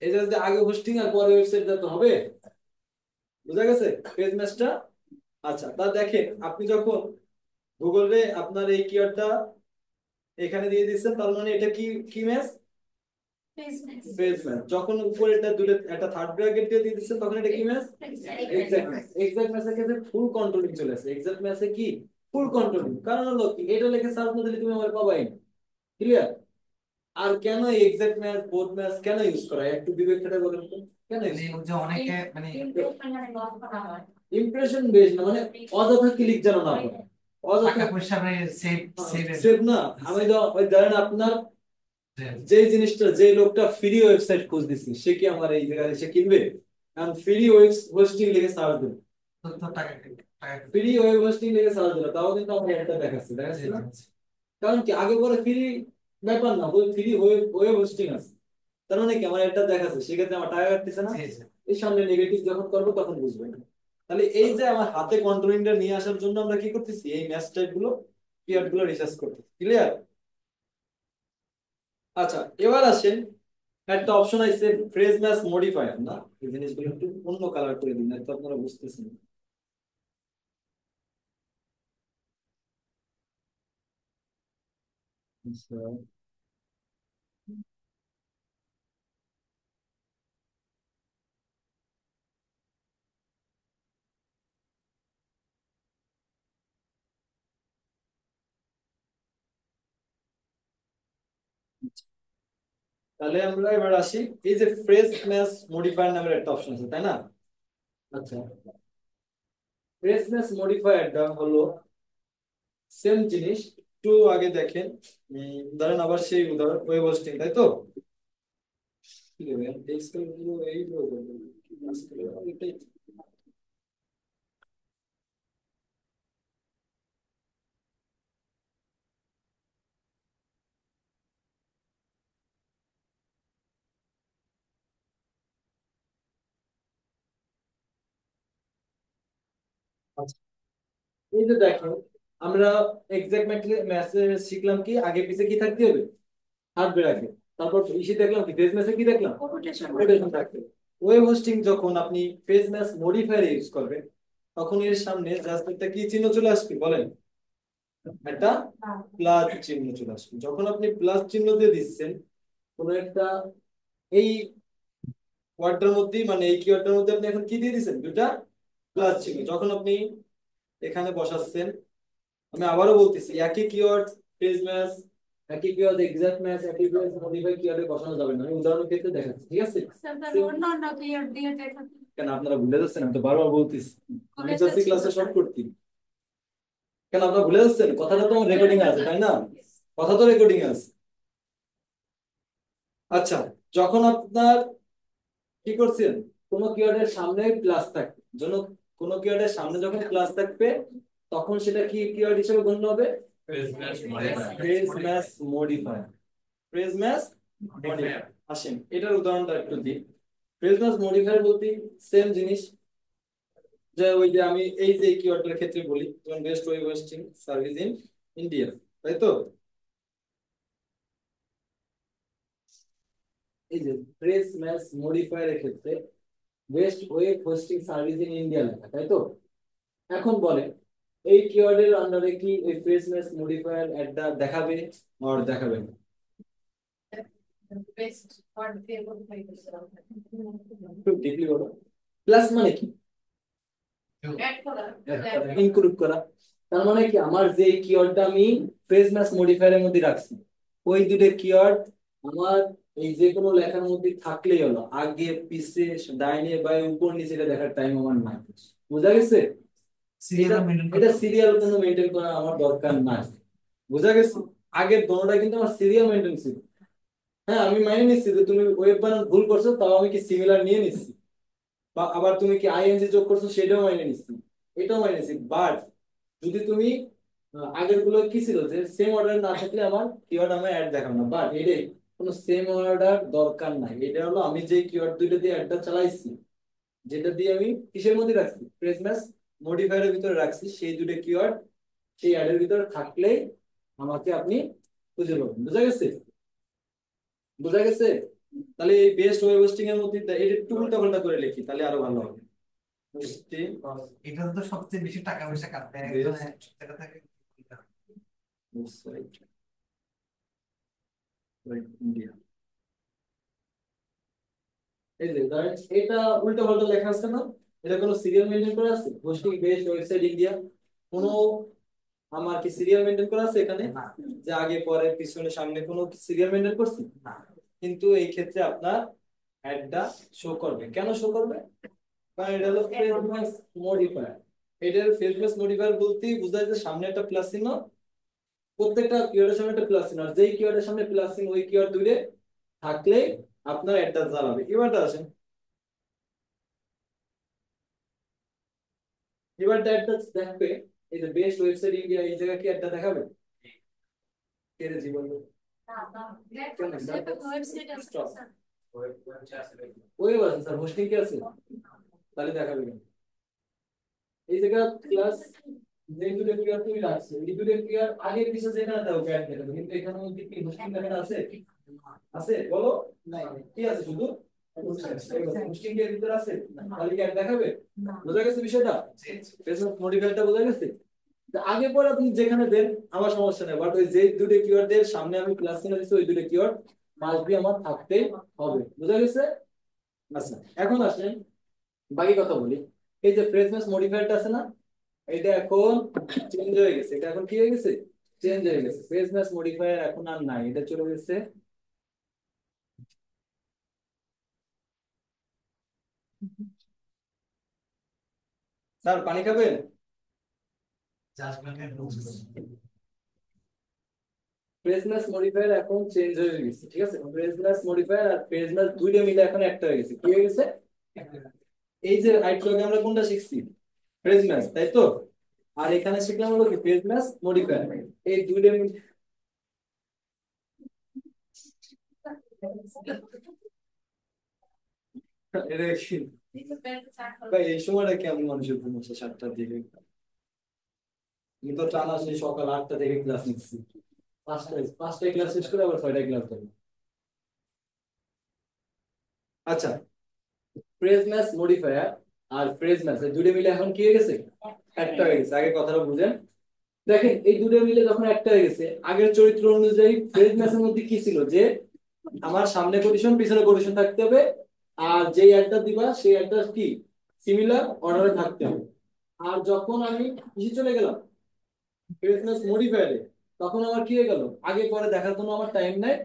এই যে যদি আগে হোস্টিং আর পরে ওয়েবসাইট দিতে হবে, বোঝা গেছে পেজ ম্যাচটা? আচ্ছা, তা দেখেন আপনি যখন গুগলে আপনার এই কিওয়ার্ডটা এখানে দিয়ে দিচ্ছেন, তার মানে এটা কি, কি ম্যাচ? business. Page match. যখন উপরে এটা দুটো একটা থার্ড ব্র্যাকেট দিয়ে দিয়ে দিচ্ছেন, তখন এটা কি ম্যাচ? Exact match. এক্সাক্ট ম্যাচের ক্ষেত্রে ফুল কন্ট্রোলিং চলে আসে, এক্সাক্ট ম্যাচে কি ফুল কন্ট্রোলিং। কারণ হলো কি এটা লিখে সার্চ না দিলে তুমি আমার পাবাই না। ক্লিয়ার? আর কেন এই এক্সাক্ট ম্যাচ বোথ ম্যাচ কেন ইউজ করা হয় একটু বিবেক খাটায় বলেন তো, কেন মানে ওই যে অনেকে মানে ইমপ্রেশন বেস না, মানে অযথা ক্লিক যেন না করে, টাকা অযথা পয়সা সেভ সেভ সেভ না। আমি তো ওই ধরেন আপনার যে জিনিসটা, যে লোকটা ফ্রি ওয়েবসাইট খুঁজ দিচ্ছে সে কি আমার এই জায়গায় এসে কিনবে? কারণ ফ্রি ওয়েব হোস্টিং লিখে সার্চ দিল, তো টাকা টাকা ফ্রি ওয়েব হোস্টিং লিখে সার্চ দিল, তাও কিন্তু আমার এটা দেখাচ্ছে, দেখাচ্ছে না? কারণ কি আগে পরে ফ্রি ব্যাপার না, ওই ফ্রি ওয়েব ওয়েব হোস্টিং আছে, তার মানে কি আমার এটা দেখাচ্ছে, সেক্ষেত্রে আমার টাকা কাটতেছে না। এই সামনে নেগেটিভ যখন করবো তখন বুঝবেন। তাহলে এই যে আমার হাতে কন্ট্রোলিংটা নিয়ে আসার জন্য আমরা কি করতেছি, এই ম্যাচ টাইপ গুলো কিওয়ার্ড গুলো রিসার্চ করতেছি। ক্লিয়ার? আচ্ছা, এবার আসেন, একটা অপশন আছে ফ্রেজ ম্যাচ মডিফায়ার, না এই জিনিসগুলো একটু অন্য কালার করে দিন, তো আপনারা বুঝতেছেন না। আচ্ছা, তাহলে আমরা এবার আসি, এই যে ফ্রেজ ম্যাচ মডিফায়ার নামের একটা অপশন আছে তাই না? আচ্ছা, ফ্রেজ ম্যাচ মডিফায়ারটা হলো সেম জিনিস, একটু আগে দেখেন। ধরেন আবার সেই উদাহরণ ওয়েব হোস্টিং, তাই তো? কি দেবেন টেক্সট গুলো এই এটাই। আচ্ছা, এই যে দেখেন আমরা এক্সাক্ট ম্যাথে শিখলাম কি আগে পিছে কি থাকতে হবে, থাকবে আগে। তারপর ইসে দেখলাম কি পেজ ম্যাচে কি দেখলাম, Quotation. কোটেশন থাকবে। ওয়েব হোস্টিং যখন আপনি পেজ ম্যাচ মডিফায়ার ইউজ করবেন, তখন এর সামনে জাস্ট একটা কি চিহ্ন চলে আসবে বলেন? একটা প্লাস চিহ্ন চলে আসবে। যখন আপনি প্লাস চিহ্ন দিয়ে দিচ্ছেন কোন একটা এই ওয়ার্ডটার মধ্যে, মানে এই কিওয়ার্ডটার মধ্যে আপনি এখন কি দিয়ে দিচ্ছেন, দুটা প্লাস চিহ্ন। যখন আপনি এখানে বসাচ্ছেন, আমি আবারও বলতেছি একই কিওয়ার্ড পেজ ম্যাচ একই কিওয়ার্ড এক্সাক্ট ম্যাচ একই কিওয়ার্ড মডিফাই কিওয়ার্ডে বসানো যাবে না, আমি উদাহরণের ক্ষেত্রে দেখাচ্ছি, ঠিক আছে? স্যার অন্য অন্য কিওয়ার্ড দিয়ে দেখাতে কেন আপনারা ভুলে যাচ্ছেন? আমি তো বারবার বলতেছি, আমি তো যাচ্ছি ক্লাসে শর্ট করছি। কেন আপনারা ভুলে যাচ্ছেন? কথাটা তো আমার রেকর্ডিং আছে, তাই না? কথা তো রেকর্ডিং আছে। আচ্ছা, যখন আপনার কি করছেন, কোন কিওয়ার্ডের সামনে প্লাস থাকবে, জন্য কোন কিওয়ার্ডের সামনে যখন প্লাস থাকবে তখন সেটা কি কিওয়ার্ড হিসেবে গণ্য হবে? Phrase match modifier. Phrase match modifier. আসেন এটার উদাহরণটা একটু দিই। ফ্রেজ ম্যাচ মডিফায়ার বলতে সেম জিনিস, যে ওই যে আমি এই যে কিওয়ার্ডের ক্ষেত্রে বলি, যেমন best web hosting service in India, তাই তো? এই যে ফ্রেজ ম্যাচ মডিফায়ারের ক্ষেত্রে best web hosting service in India লেখা, তাই তো? এখন বলে এই কিওয়ার্ডের আন্ডারে কি এই ফ্রেজ ম্যাচ মডিফায়ার অ্যাডটা দেখাবে আর দেখাবে না? বেস্ট ওয়ার্ড দিয়ে মডিফাই করতে একটু ডিপলি বলো। প্লাস মানে কি? অ্যাড করা ইনক্লুড করা। তার মানে কি, আমার যে কিওয়ার্ডটা আমি ফ্রেজ ম্যাচ মডিফায়ারের মধ্যে রাখছি, ওই দুটো কিওয়ার্ড আমার এই যে কোনো লেখার মধ্যে থাকলেই হলো, আগে পিছে ডাইনে বা উপর নিচে এটা দেখার টাইম আমার নাই। বোঝা গেছে? সিরিয়াল মেনটেন এটা সিরিয়াল কোনো মেনটেন করা আমার দরকার নাই। বোঝা গেছে? আগের দোনোটা কিন্তু আমার সিরিয়াল মেনটেন ছিল। হ্যাঁ, আমি মাইনে নিচ্ছি যে তুমি ওয়েব বানান ভুল করছো, তাও আমি কি সিমিলার নিয়ে নিচ্ছি, বা আবার তুমি কি আইএনজি যোগ করছো সেটাও মাইনে নিচ্ছি, এটাও মাইনে নিচ্ছি। বাট যদি তুমি আগের গুলো কি ছিল যে সেম অর্ডার না থাকলে আমার কিওয়ার্ড আমার অ্যাড দেখাবো না, বাট এটাই কোনো সেম অর্ডার দরকার নাই। এটা হলো আমি যে কিওয়ার্ড দুইটা দিয়ে অ্যাডটা চালাইছি, যেটা দিয়ে আমি কিসের মধ্যে রাখছি, ফ্রেজ ম্যাচ মডিফায়ারের ভিতরে রাখছি, সেই দুটো কিওয়ার্ড সেই অ্যাডের ভিতরে থাকলেই আমাকে আপনি খুঁজে পাবেন। বুঝা গেছে? বুঝা গেছে? তাহলে এই বেস্ট ওয়েব হোস্টিং এর মধ্যে এটা একটু উল্টাপাল্টা করে লিখি, তাহলে আরো ভালো হবে। হোস্টিং এটা তো সবচেয়ে বেশি টাকা পয়সা কাটতে Best এটা থেকে ওয়েবসাইট ইন্ডিয়া। এই যে ধরেন এটা উল্টা পাল্টা লেখা আছে না, এটা কোনো সিরিয়াল মেনটেন করা আছে? হোস্টিং বেস্ট ওয়েবসাইট ইন্ডিয়া, কোনো আমার কি সিরিয়াল মেনটেন করা আছে এখানে? না যে আগে পরে পিছনে সামনে কোনো সিরিয়াল মেনটেন করছি? না কিন্তু এই ক্ষেত্রে আপনার অ্যাডটা শো করবে। কেন শো করবে? কারণ এটা হলো ফেসবুক মডিফায়ার। এটার ফেসবুক মডিফায়ার বলতেই বোঝায় যে সামনে একটা প্লাস চিহ্ন, প্রত্যেকটা কিওয়ার্ডের সামনে একটা প্লাস চিহ্ন, আর যেই কিওয়ার্ডের সামনে প্লাস চিহ্ন ওই কিওয়ার্ড দূরে থাকলে আপনার অ্যাডটা চালাবে। এবারটা আসেন, এবারটা অ্যাডটা দেখবে, এই যে বেস্ট ওয়েবসাইট ইন্ডিয়া, এই জায়গায় কি অ্যাডটা দেখাবে? কে রে জীবন? কেন ওয়েবসাইট আছে স্টপ। স্যার ওয়েব আছে স্যার, হোস্টিং কি আছে? তাহলে দেখাবে কেন? এই জায়গা ক্লাস যে দুটো ক্লিয়ার তুমি রাখছো, এই দুটো ক্লিয়ার আগের পিছে যেখানে দাও ক্যাট দেখাবে, কিন্তু এখানে মধ্যে কি হোস্টিং লেখা আছে? আছে বলো? নাই। কি আছে শুধু হোস্টিং এর ভিতর আছে, তাহলে ক্যাট দেখাবে? বোঝা গেছে বিষয়টা? ফেসবুক মডিফায়ারটা বোঝা গেছে? তা আগে পরে আপনি যেখানে দেন আমার সমস্যা নেই, বাট ওই যে দুটো কিওয়ার্ড এর সামনে আমি প্লাস চিহ্ন দিচ্ছি, ওই দুটো কিওয়ার্ড মাস্ট বি আমার থাকতেই হবে। বোঝা গেছে? আচ্ছা, এখন আসেন বাকি কথা বলি। এই যে ফ্রেজ ম্যাচ মডিফায়ারটা আছে না, এটা এখন চেঞ্জ হয়ে গেছে। এটা এখন কি হয়ে গেছে? চেঞ্জ হয়ে গেছে। ফ্রেজ ম্যাচ মডিফায়ার এখন আর নাই, এটা চলে গেছে স্যার পানি খাবেন? জাজমেন্টের রুলস ফ্রেজ ম্যাচ মডিফায়ার এখন চেঞ্জ হয়ে গেছে, ঠিক আছে? ফ্রেজ ম্যাচ মডিফায়ার আর ফ্রেজ ম্যাচ দুইটা মিলে এখন একটা হয়ে গেছে। কি হয়ে গেছে? এই যে আইটু আগে আমরা কোনটা শিখছি? ফ্রেজ ম্যাচ, তাই তো? আর এখানে শিখলাম হলো কি ফ্রেজ ম্যাচ মডিফায়ার। এই দুইটা মিলে এটা কি ভাই, এই সময়টা কেমন মানুষের ঘুম আসে 7টার দিকে? আমি তো টানা সেই সকাল 8টা থেকে ক্লাস নিচ্ছি, পাঁচটায় ক্লাস শেষ করে আবার 6টায় ক্লাস করি। আচ্ছা, ফ্রেজ ম্যাচ মডিফায়ার আর ফ্রেজ ম্যাচ এই দুটো মিলে এখন কি হয়ে গেছে? একটা হয়ে গেছে। আগে কথাটা বুঝেন। দেখেন এই দুটো মিলে যখন একটা হয়ে গেছে, আগের চরিত্র অনুযায়ী ফ্রেজ ম্যাচের মধ্যে কি ছিল, যে আমার সামনে কোটেশন পিছনে কোটেশন থাকতে হবে, আর যেই অ্যাডটা দিবা সেই অ্যাডটা কি সিমিলার অর্ডারে থাকতে হবে। আর যখন আমি কিসে চলে গেলাম, ফ্রেজ ম্যাচ মডিফায়ারে, তখন আমার কি হয়ে গেল, আগে পরে দেখার কোনো আমার টাইম নাই,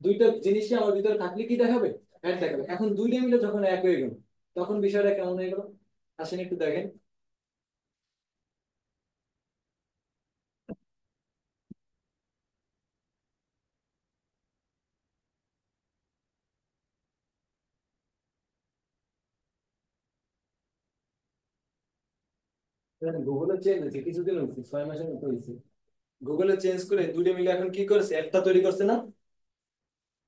দুইটা জিনিসই আমার ভিতরে থাকলে কি দেখাবে, অ্যাড দেখাবে। এখন দুইটা মিলে যখন এক হয়ে গেল, তখন বিষয়টা কেমন হয়ে গেল, আসেন একটু দেখেন। গুগলে চেঞ্জ হয়েছে, কিছুদিন হয়েছে, 6 মাসের মতো হয়েছে। গুগলে চেঞ্জ করে দুইটা মিলে এখন কি করছে, একটা তৈরি করছে না।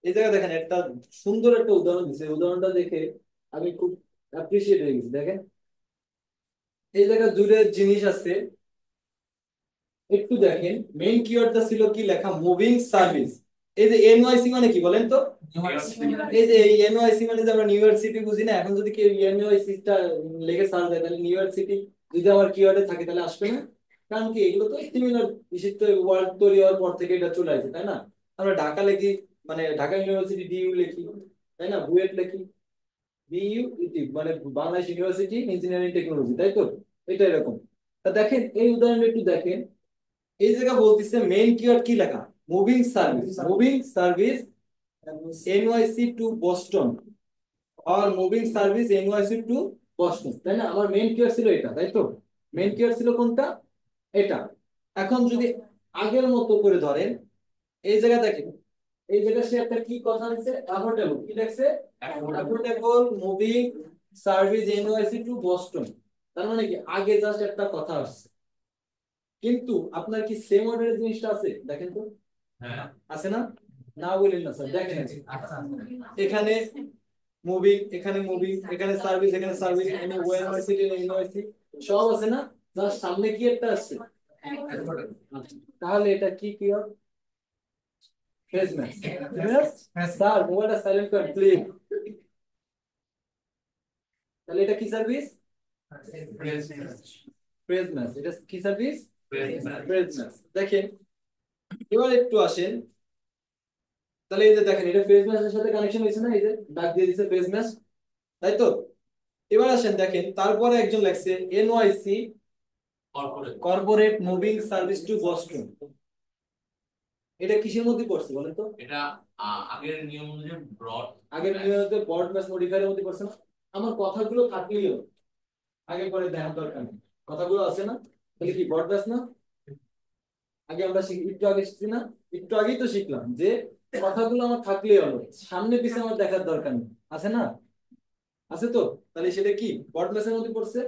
এই জায়গায় দেখেন একটা সুন্দর একটা উদাহরণ দিচ্ছে, উদাহরণটা দেখে আমি খুব অ্যাপ্রিসিয়েট হয়ে গেছি। দেখেন এই জায়গায় দুটো জিনিস আছে, একটু দেখেন। মেইন কিওয়ার্ডটা ছিল কি লেখা, মুভিং সার্ভিস। এই যে এনওয়াইসি মানে কি বলেন তো, এই যে এনওয়াইসি মানে যে আমরা নিউ ইয়র্ক সিটি বুঝি না, এখন যদি কেউ এনওয়াইসি টা লিখে সার্চ দেয় তাহলে নিউ ইয়র্ক সিটি যদি আমার কিওয়ার্ডে থাকে তাহলে আসবে না। কারণ কি, এগুলো তো সিমিলার, বিশেষ ওয়ার্ড তৈরি হওয়ার পর থেকে এটা চলে আসে, তাই না। আমরা ঢাকা লিখি, মানে ঢাকা ইউনিভার্সিটি ডিইউ লিখি, তাই না, বুয়েট লিখি বিইউটি, মানে বাংলাদেশ ইউনিভার্সিটি ইঞ্জিনিয়ারিং টেকনোলজি, তাই তো। এটা এরকম। তা দেখেন এই উদাহরণটা একটু দেখেন, এই জায়গা বলতেছে মেইন কিওয়ার্ড কি লেখা, moving service. Moving service NYC to Boston, আর moving service NYC to Boston, তাই না। আমার মেইন কিওয়ার্ড ছিল এটা, তাই তো। মেইন কিওয়ার্ড ছিল কোনটা, এটা। এখন যদি আগের মতো করে ধরেন, এই জায়গা দেখেন, এই জায়গায় সে একটা কি কথা লিখছে, অ্যাফোর্ডেবল, কি লিখছে, affordable moving service NYC to Boston. তার মানে কি, আগে জাস্ট একটা কথা আসছে, কিন্তু আপনার কি সেম অর্ডারের জিনিসটা আছে, দেখেন তো। হ্যাঁ, আছে না, না বলেন না স্যার, দেখেন আচ্ছা এখানে মুভিং, এখানে মুভিং, এখানে সার্ভিস, এখানে সার্ভিস, এখানে ওএনওয়াইসি, এনওয়াইসি সব আছে না, জাস্ট সামনে কি একটা আসছে। আচ্ছা, তাহলে এটা কি কি হবে, ফ্রেজ ম্যাচ। স্যার মোবাইলটা সাইলেন্ট করেন প্লিজ। তাহলে এটা কি সার্ভিস, ফ্রেজ ম্যাচ। এটা কি সার্ভিস, ফ্রেজ ম্যাচ। দেখেন এবার একটু আসেন, তাহলে এই যে দেখেন এটা ফ্রেজ ম্যাচের সাথে কানেকশন হয়েছে না, এই যে ডাক দিয়ে দিছে ফ্রেজ ম্যাচ, তাই তো। এবার আসেন দেখেন, তারপরে একজন লেখছে NYC corporate moving service to Boston. এটা কিসের মধ্যে পড়ছে বলেন তো, এটা আগের নিয়ম অনুযায়ী ব্রড আগের নিয়মিত বর্ড ম্যাচ মডিফায়ারের মধ্যে পড়ছে না। আমার কথাগুলো থাকলেও আগে পরে দেখার দরকার নেই, কথাগুলো আছে না, তাহলে কি বর্ড ম্যাচ না। আগে আমরা একটু আগে শিখছি না, একটু আগেই তো শিখলাম যে কথাগুলো আমার থাকলেই হলো, সামনে পিছে আমার দেখার দরকার নেই, আছে না, আছে তো। তাহলে সেটা কি বর্ড ম্যাচের মধ্যে পড়ছে।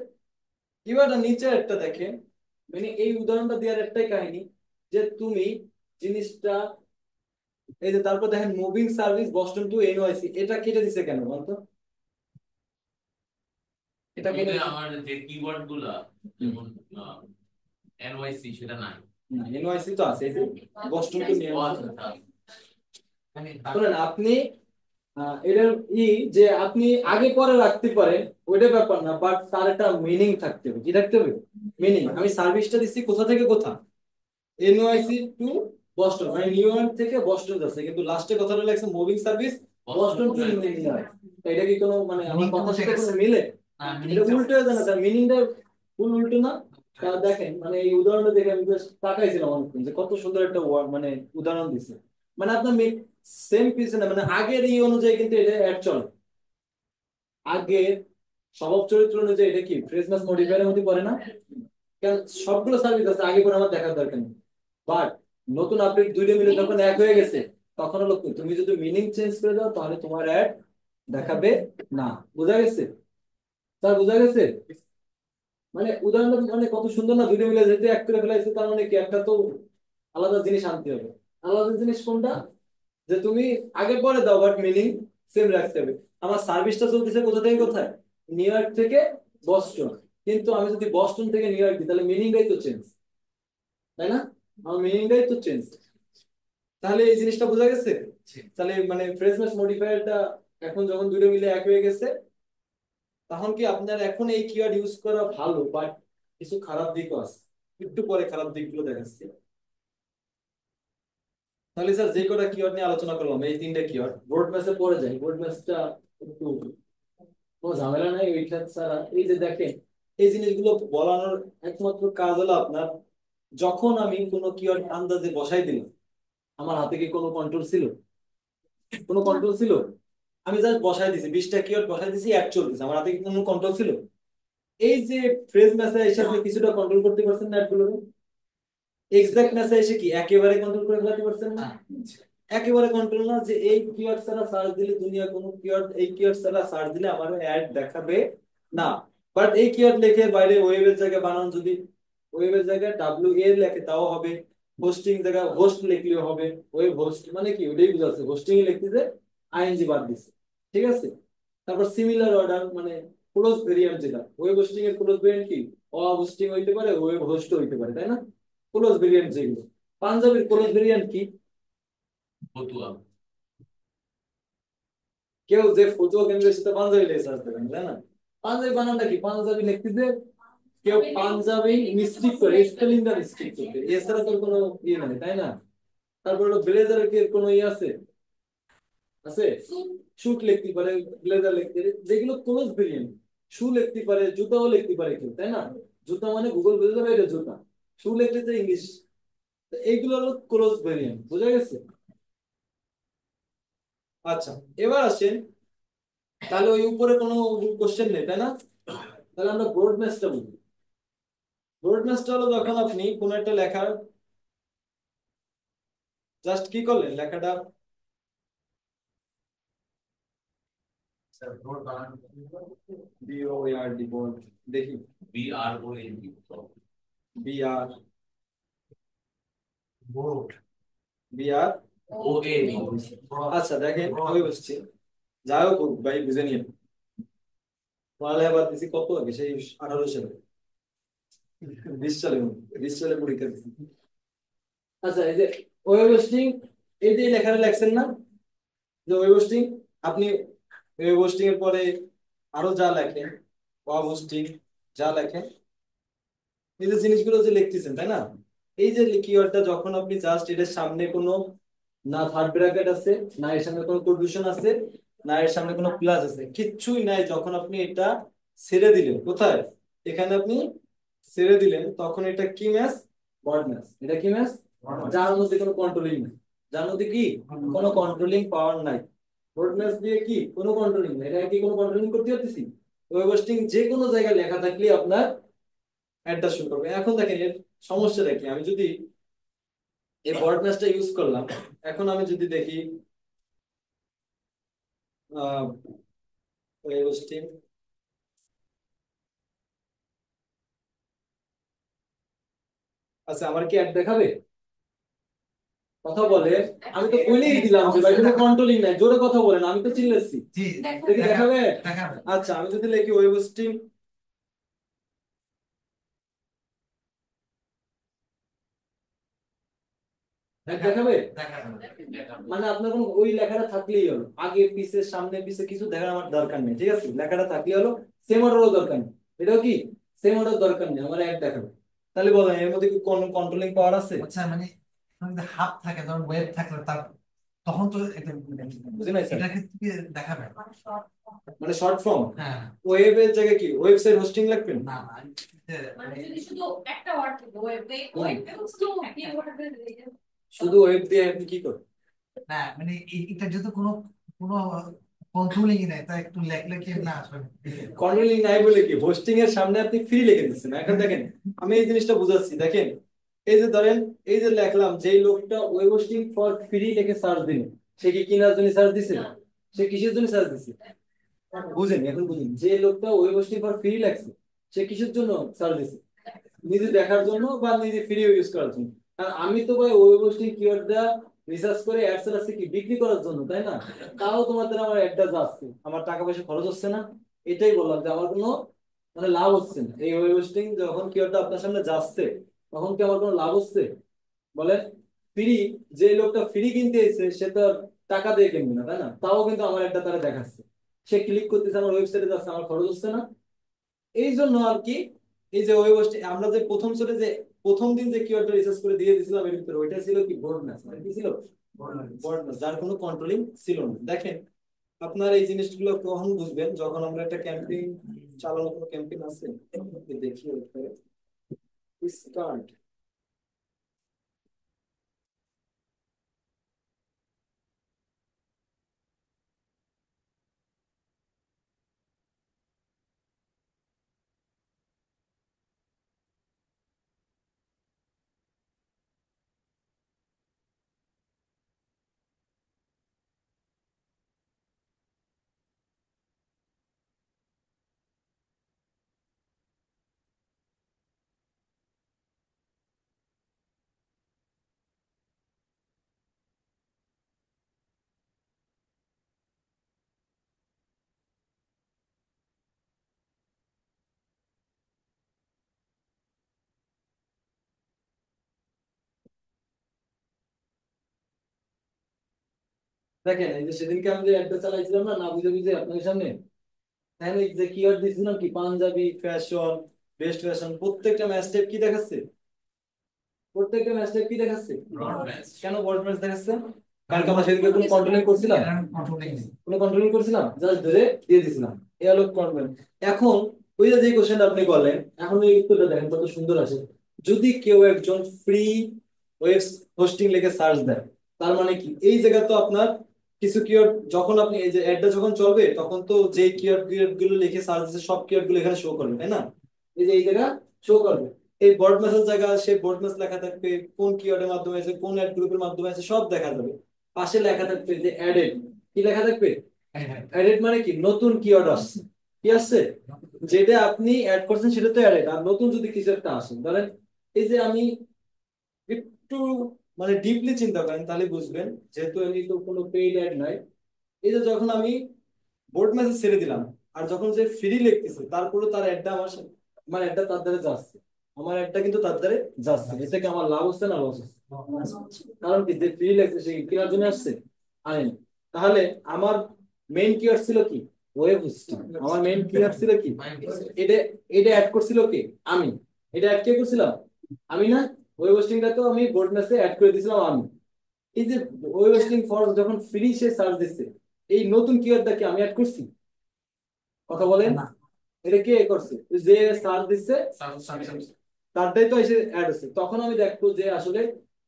এবার নিচে একটা দেখেন, মানে এই উদাহরণটা দেওয়ার একটাই কাহিনী, যে তুমি জিনিসটা, এই যে তারপর দেখেন moving service Boston to NYC, এটা কেটে দিছে কেন বলতো, এটা কেটে মধ্যে আমার যে কিওয়ার্ড গুলা, যেমন এনওয়াইসি, সেটা নাই। এনওয়াইসি তো আছে, এই যে বস্টন টু ও আচ্ছা, আচ্ছা। শুনেন আপনি, এটার যে আপনি আগে পরে রাখতে পারেন ওইটা ব্যাপার না, বাট তার একটা মিনিং থাকতে হবে, কি থাকতে হবে, মিনিং। আমি সার্ভিসটা দিচ্ছি কোথা থেকে কোথা, এনওয়াইসি টু বস্টন, মানে নিউ ইয়র্ক থেকে বস্টন যাচ্ছে, কিন্তু লাস্টে কথাটা লাগছে moving service Boston two new York. এটা কি কোনো মানে আমার কথার সাথে কোনো মিলে, এটা উল্টো হয়ে যায় না, তার মিনিংটা ফুল উল্টো না। তা দেখেন মানে এই উদাহরণটা দেখে আমি বেশ তাকাইছিলাম অনেকক্ষণ, যে কত সুন্দর একটা মানে উদাহরণ দিছে। মানে আপনার সেম পিছনে মানে আগের অনুযায়ী কিন্তু এটা অ্যাড চলে, আগের স্বভাব চরিত্র অনুযায়ী এটা কি ফ্রেশনেস মডিফায়ারের মধ্যে পড়ে না। কারণ সবগুলো সার্ভিস আছে, আগে পরে আমার দেখার দরকার নেই, বাট নতুন আপডেট দুইটা মিলে যখন এক হয়ে গেছে, তখন হলো কি, তুমি যদি মিনিং চেঞ্জ করে দাও তাহলে তোমার অ্যাড দেখাবে না। বোঝা গেছে স্যার, বোঝা গেছে। মানে উদাহরণটা মানে কত সুন্দর না, দুইটা মিলে যেহেতু এক করে ফেলাইছে, তার মানে কি একটা তো আলাদা জিনিস আনতে হবে। আলাদা জিনিস কোনটা, যে তুমি আগে পরে দাও বাট মিনিং সেম রাখতে হবে। আমার সার্ভিসটা চলতেছে কোথা থেকে কোথায়, নিউ ইয়র্ক থেকে বস্টন, কিন্তু আমি যদি বস্টন থেকে নিউ ইয়র্ক দিই তাহলে মিনিংটাই তো চেঞ্জ, তাই না, আমার মিনিংটাই তো চেঞ্জ। তাহলে এই জিনিসটা বোঝা গেছে। তাহলে মানে ফ্রেজনেস মডিফায়ারটা এখন যখন দুটো মিলে এক হয়ে গেছে, তখন কি আপনার এখন এই কিওয়ার্ড ইউজ করা ভালো, বাট কিছু খারাপ দিকও আছে, একটু পরে খারাপ দিকগুলো দেখাচ্ছি। তাহলে স্যার যে কটা কিওয়ার্ড নিয়ে আলোচনা করলাম, এই তিনটা কিওয়ার্ড বোর্ড ম্যাচে পড়ে যায়, বোর্ড ম্যাচটা একটু কোনো ঝামেলা নাই ওইটা ছাড়া। এই যে দেখেন এই জিনিসগুলো বলানোর একমাত্র কাজ হলো আপনার যখন আমি কোনো কিওয়ার্ড আন্দাজে বসাই দিলাম, আমার হাতে কি কোনো কন্ট্রোল ছিল? কোনো কন্ট্রোল ছিল? আমি জাস্ট বসাই দিছি, 20টা কিওয়ার্ড বসাই দিছি, অ্যাড চলতেছে, আমার হাতে কি কোনো কন্ট্রোল ছিল? এই যে ফ্রেজ মেসেজ এর সাথে কিছুটা কন্ট্রোল করতে পারছেন না অ্যাডগুলো? এক্সাক্ট মেসেজ এসে কি একেবারে কন্ট্রোল করে ফেলাতে পারছেন না? একেবারে কন্ট্রোল না, যে এই কিওয়ার্ড ছাড়া সার্চ দিলে দুনিয়া কোনো কিওয়ার্ড, এই কিওয়ার্ড ছাড়া সার্চ দিলে আমার অ্যাড দেখাবে না। বাট এই কিওয়ার্ড লিখে বাইরে ওয়েবের জায়গায় বানান, যদি ওয়েবের জায়গায় WA লেখে তাও হবে, হোস্টিং জায়গায় হোস্ট লিখলেও হবে। ওয়েব হোস্ট মানে কি, ওটাই বুঝাচ্ছে, হোস্টিং এ লিখতেছে আইএনজি বাদ দিছে, ঠিক আছে। তারপর সিমিলার অর্ডার মানে ক্লোজ ভেরিয়েন্ট, যেটা ওয়েব হোস্টিং এর ক্লোজ ভেরিয়েন্ট কি, হোস্টিং হইতে পারে, ওয়েব হোস্ট হইতে পারে, তাই না? ক্লোজ ভেরিয়েন্ট যেগুলো, পাঞ্জাবির ক্লোজ ভেরিয়েন্ট কি? ফতুয়া। কেউ যে ফতুয়া কেন্দ্রে সেটা পাঞ্জাবি লেখা আসতে পারে, তাই না? পাঞ্জাবি বানানটা কি, পাঞ্জাবি লিখতেছে কেউ পাঞ্জাবি মিস্টেক করে, স্পেলিংটা মিস্টেক করতে, এছাড়া তো কোনো ইয়ে নেই, তাই না? তারপর হলো ব্লেজারের কি কোনো ইয়ে আছে? আছে? শুট লিখতে পারে, ব্লেজার লিখতে পারে, যেগুলো ক্লোজ ভেরিয়েন্ট। শু লিখতে পারে, জুতাও লিখতে পারে কেউ, তাই না? জুতা মানে গুগল বুঝে যাবে এটা জুতা, শু লিখতে ইংলিশ। এইগুলো হলো ক্লোজ ভেরিয়েন্ট, বুঝা গেছে? আচ্ছা, এবার আসেন, তাহলে ওই উপরে কোনো কোশ্চেন নেই, তাই না? তাহলে আমরা ব্রড ম্যাচটা বুঝি। ব্রড ম্যাচটা হলো যখন আপনি কোন একটা লেখার জাস্ট কি করলেন, লেখাটা BOARD বোর্ড, দেখি BROAD BR board BR। OAD আচ্ছা দেখেন, ওই বসছি, যাই হোক ভাই বুঝে নিন, পড়ালেখা বাদ দিছি কত আগে, সেই 18 সালে, 20 সালে, 20 সালে পরীক্ষা দিছি। আচ্ছা, এই যে ওয়েব হোস্টিং, এই যে লেখাটা লেখছেন না, যে ওয়েব হোস্টিং, আপনি ওয়েব হোস্টিং এর পরে আরো যা লেখেন, ওয়েব হোস্টিং যা লেখেন, এই যে জিনিসগুলো যে লিখতেছেন, তাই না? এই যে কিওয়ার্ডটা যখন আপনি জাস্ট এটার সামনে কোনো না থার্ড ব্র্যাকেট আছে, না এর সামনে কোনো কোটেশন আছে, না এর সামনে কোনো প্লাস আছে, কিচ্ছুই নাই, যখন আপনি এটা ছেড়ে দিলেন, কোথায়, এখানে আপনি ছেড়ে দিলেন, তখন এটা কি ম্যাচ? Word match. এটা কি ম্যাচ? যার মধ্যে কোনো কন্ট্রোলিং নাই, যার মধ্যে কি কোনো কন্ট্রোলিং পাওয়ার নাই। ওয়ার্ড ম্যাচ দিয়ে কি কোনো কন্ট্রোলিং নাই, এটা কি কোনো কন্ট্রোলিং করতে পারতেছি? ওয়েব হোস্টিং যে কোনো জায়গায় লেখা থাকলে আপনার অ্যাডটা শুরু করবে। এখন দেখেন এর সমস্যাটা কি, আমি যদি এই ওয়ার্ড ম্যাচটা ইউজ করলাম, এখন আমি যদি দেখি ওয়েব হোস্টিং, আচ্ছা আমার কি অ্যাড দেখাবে? কথা বলে, আমি তো বলেই দিলাম যে ভাই কোনো কন্ট্রোলিং নাই, জোরে কথা বলেন, আমি তো চিল্লাচ্ছি। জি দেখি দেখাবে? দেখাবে আচ্ছা আমি যদি লিখি ওয়েব হোস্টিং, অ্যাড দেখাবে? দেখাবে মানে আপনার কোনো ওই লেখাটা থাকলেই হলো, আগে পিছে সামনে পিছে কিছু দেখার আমার দরকার নেই, ঠিক আছে? লেখাটা থাকলে হলো, সেম অর্ডারও দরকার নেই, এটাও কি সেম অর্ডার দরকার নেই, আমার অ্যাড দেখাবে। তাহলে বলেন এর মধ্যে কি কোন কন্ট্রোলিং পাওয়ার আছে? আচ্ছা মানে যদি হাফ থাকে, ধরুন ওয়েব থাকলে তার তখন তো এটা বুঝি নাই স্যার, এটার ক্ষেত্রে কি দেখাবে? মানে শর্ট ফর্ম হ্যাঁ ওয়েবের জায়গায় কি ওয়েবসাইট হোস্টিং লাগবে? না না মানে যদি শুধু একটা ওয়ার্ড থাকে ওয়েব, ওয়েব শুধু কি ওয়ার্ড দিয়ে শুধু ওয়েব দিয়ে আপনি কি করেন? না মানে এটা যেহেতু কোনো কোনো কন্ট্রোলিং নাই, তাই একটু লেখলে কি না আসলে কন্ট্রোলিং নাই বলে কি, হোস্টিং এর সামনে আপনি ফ্রি লিখে দিচ্ছেন। এখন দেখেন আমি এই জিনিসটা বুঝাচ্ছি, দেখেন এই যে ধরেন, এই যে লিখলাম, যেই লোকটা ওয়েব হোস্টিং ফর ফ্রি লিখে সার্চ দিল, সে কি কিনার জন্য সার্চ দিছে? সে কিসের জন্য সার্চ দিছে? বুঝেন, এখন বুঝেন, যে লোকটা ওয়েব হোস্টিং ফর ফ্রি লাগছে, সে কিসের জন্য সার্চ দিছে? নিজে দেখার জন্য বা নিজে ফ্রি ইউজ করার জন্য। আর আমি তো ভাই ওয়েব হোস্টিং কিওয়ার্ডটা রিসার্চ করে অ্যাডস আছে কি বিক্রি করার জন্য, তাই না? তাও তোমাদের আমার অ্যাডটা যাচ্ছে, আমার টাকা পয়সা খরচ হচ্ছে না। এটাই বললাম যে আমার কোনো মানে লাভ হচ্ছে না, এই ওয়েব হোস্টিং যখন কিওয়ার্ডটা আপনার সামনে যাচ্ছে, তখন কি আমার কোনো লাভ হচ্ছে? বলেন, ফ্রি, যে লোকটা ফ্রি কিনতে এসেছে সে তো আর টাকা দিয়ে কিনবে না, তাই না? তাও কিন্তু আমার একটা তারা দেখাচ্ছে, সে ক্লিক করতেছে, আমার ওয়েবসাইটে যাচ্ছে, আমার খরচ হচ্ছে না। এই জন্য আর কি, এই যে ওয়েব হোস্টিং আমরা যে প্রথম ছোটে যে প্রথম দিন যে কিওয়ার্ডটা রিসার্চ করে দিয়ে দিয়েছিলাম এর ভিতরে, ওইটা ছিল কি বোর্ড ম্যাচ, মানে কি ছিল? বোর্ড ম্যাচ, যার কোনো কন্ট্রোলিং ছিল না। দেখেন আপনার এই জিনিসগুলো কখন বুঝবেন, যখন আমরা একটা ক্যাম্পেইন চালানো, কোনো ক্যাম্পেইন আছে দেখি স্টার্ট, দেখেন এই যে সেদিনকে আমি যে অ্যাডটা চালাইছিলাম না না বুঝে বুঝে আপনাদের সামনে, তাহলে এই যে কিওয়ার্ড দিয়েছিলাম কি পাঞ্জাবি ফ্যাশন, বেস্ট ফ্যাশন, প্রত্যেকটা ম্যাচ টাইপ কি দেখাচ্ছে? প্রত্যেকটা ম্যাচ টাইপ কি দেখাচ্ছে? Broad match. কেন বড় ম্যাচ দেখাচ্ছে? কারণ কি আমরা সেদিনকে কোনো কন্ট্রোলিং করছিলাম? কন্ট্রোলিং কোনো কন্ট্রোলিং করছিলাম, জাস্ট ধরে দিয়ে দিছিলাম। এই হলো কন্ট্রোল। এখন ওই যে কোশ্চেনটা আপনি বললেন, এখন এই উত্তরটা দেখেন কত সুন্দর আছে। যদি কেউ একজন ফ্রি ওয়েব হোস্টিং লিখে সার্চ দেয়, তার মানে কি এই জায়গা তো আপনার কিছু কিওয়ার্ড, যখন আপনি এই যে অ্যাডটা যখন চলবে তখন তো যে কিওয়ার্ড গুলো লিখে সার্চ দিচ্ছে সব কিওয়ার্ড গুলো এখানে শো করবে, তাই না? এই যে এই জায়গা শো করবে। এই বোর্ড মেসেজ জায়গা সে বোর্ড মেসেজ লেখা থাকবে, কোন কিওয়ার্ডের মাধ্যমে আছে, কোন অ্যাড গ্রুপের মাধ্যমে আছে, সব দেখা যাবে। পাশে লেখা থাকবে যে অ্যাডেড, কি লেখা থাকবে? অ্যাডেড মানে কি নতুন কিওয়ার্ড আসছে, কি আসছে? যেটা আপনি অ্যাড করছেন সেটা তো অ্যাডেড, আর নতুন যদি কিছু একটা আসে ধরেন, এই যে আমি একটু মানে ডিপলি চিন্তা করেন তাহলে বুঝবেন, যেহেতু আমি তো কোনো পেইড অ্যাড নাই। এই যে যখন আমি বোর্ড মেসেজ ছেড়ে দিলাম, আর যখন যে ফ্রি লিখতেছে তারপরে তার অ্যাডটা আমার অ্যাডটা তার দ্বারা যাচ্ছে, আমার অ্যাডটা কিন্তু তার দ্বারা যাচ্ছে, এতে কি আমার লাভ হচ্ছে না লস হচ্ছে? কারণ কি যে ফ্রি লিখছে সে কেনার জন্য আসছে, আনেন। তাহলে আমার মেইন কিওয়ার্ড ছিল কি? Web hosting. আমার মেইন কিওয়ার্ড ছিল কি? এটা এটা অ্যাড করছিল কে? আমি। এটা অ্যাড কে করছিলাম? আমি না? ওয়েব হোস্টিংটা তো আমি বোর্ড মেসে অ্যাড করে দিয়েছিলাম আমি। এই যে ওয়েব হোস্টিং ফর যখন ফ্রি সে সার্চ দিচ্ছে, এই নতুন কিওয়ার্ডটা কি আমি অ্যাড করছি? কথা বলেন। না। এটা কে করছে? যে সার্চ দিচ্ছে তারটাই তো এসে অ্যাড হচ্ছে। তখন আমি দেখবো যে আসলে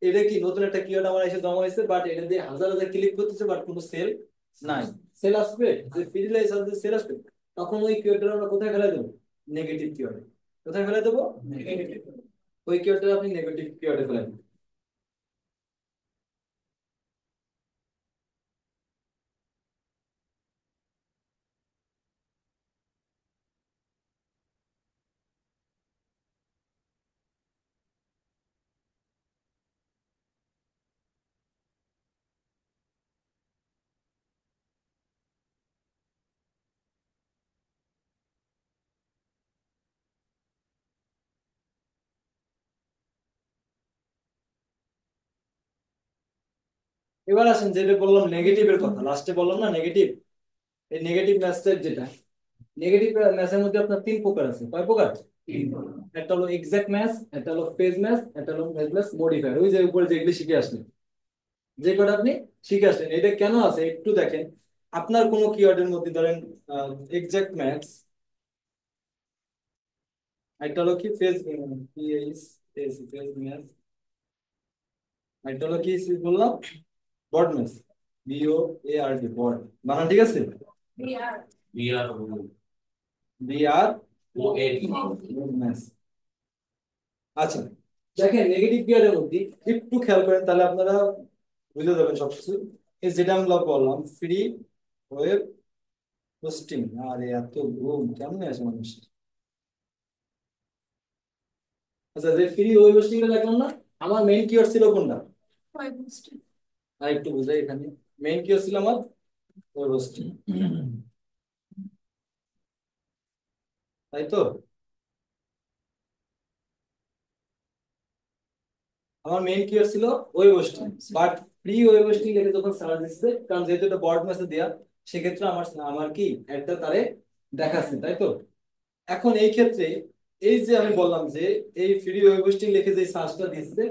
এটা কি নতুন একটা কিওয়ার্ড আমার এসে জমা হয়েছে, বাট এটা দিয়ে হাজার হাজার ক্লিক করতেছে, বাট কোনো সেল নাই। সেল আসবে যে ফ্রি লাইসেন্স সেল আসবে, তখন ওই কিওয়ার্ডটা আমরা কোথায় ফেলে দেবো? নেগেটিভ কিওয়ার্ডে। কোথায় ফেলে দেবো? নেগেটিভ। ওই কিওয়ার্ডটা আপনি নেগেটিভ কিওয়ার্ডে ফেলে দেবেন। এবার আসেন যেটা বললাম নেগেটিভের কথা, লাস্টে বললাম না নেগেটিভ। এই নেগেটিভ ম্যাসেজ যেটা, নেগেটিভ ম্যাচের মধ্যে আপনার তিন প্রকার আছে। কয় প্রকার? একটা হলো এক্সাক্ট ম্যাচ, একটা হলো ফেজ ম্যাচ, একটা হলো ম্যাচ মডিফায়ার। ওই যে উপরে যেগুলি শিখে আসলেন, যে কটা আপনি শিখে আসলেন, এটা কেন আছে একটু দেখেন। আপনার কোনো কিওয়ার্ডের মধ্যে ধরেন এক্সাক্ট ম্যাচ, একটা হলো কি ফেজ ফেজ ম্যাচ, একটা হলো কি বললাম বড ম্যাচ, BOARD বড, বানান ঠিক আছে? B BR O N match. আচ্ছা, দেখেন নেগেটিভ গিয়ারের মধ্যে একটু খেয়াল করেন তাহলে আপনারা বুঝে যাবেন সবকিছু। এই যেটা আমরা বললাম ফ্রি ওয়েব হোস্টিং, আরে এত ঘুম কেমনে আসে মানুষ। আচ্ছা, যে ফ্রি ওয়েব হোস্টিং টা দেখলাম না, আমার মেইন কিওয়ার্ড ছিল কোনটা? আর একটু বুঝাই এখানে। মেইন কিওয়ার্ড ছিল আমার ওয়েব হোস্টিং, তাই তো? আমার মেইন কিওয়ার্ড ছিল web hosting, but free web hosting লিখে যখন সার্চ দিচ্ছে, কারণ যেহেতু এটা বড মেসেজ দেয়া, সেক্ষেত্রে আমার আমার কি একটা তারে দেখাচ্ছে, তাই তো? এখন এই ক্ষেত্রে এই যে আমি বললাম যে এই ফ্রি ওয়েব হোস্টিং লিখে যে সার্চটা দিচ্ছে,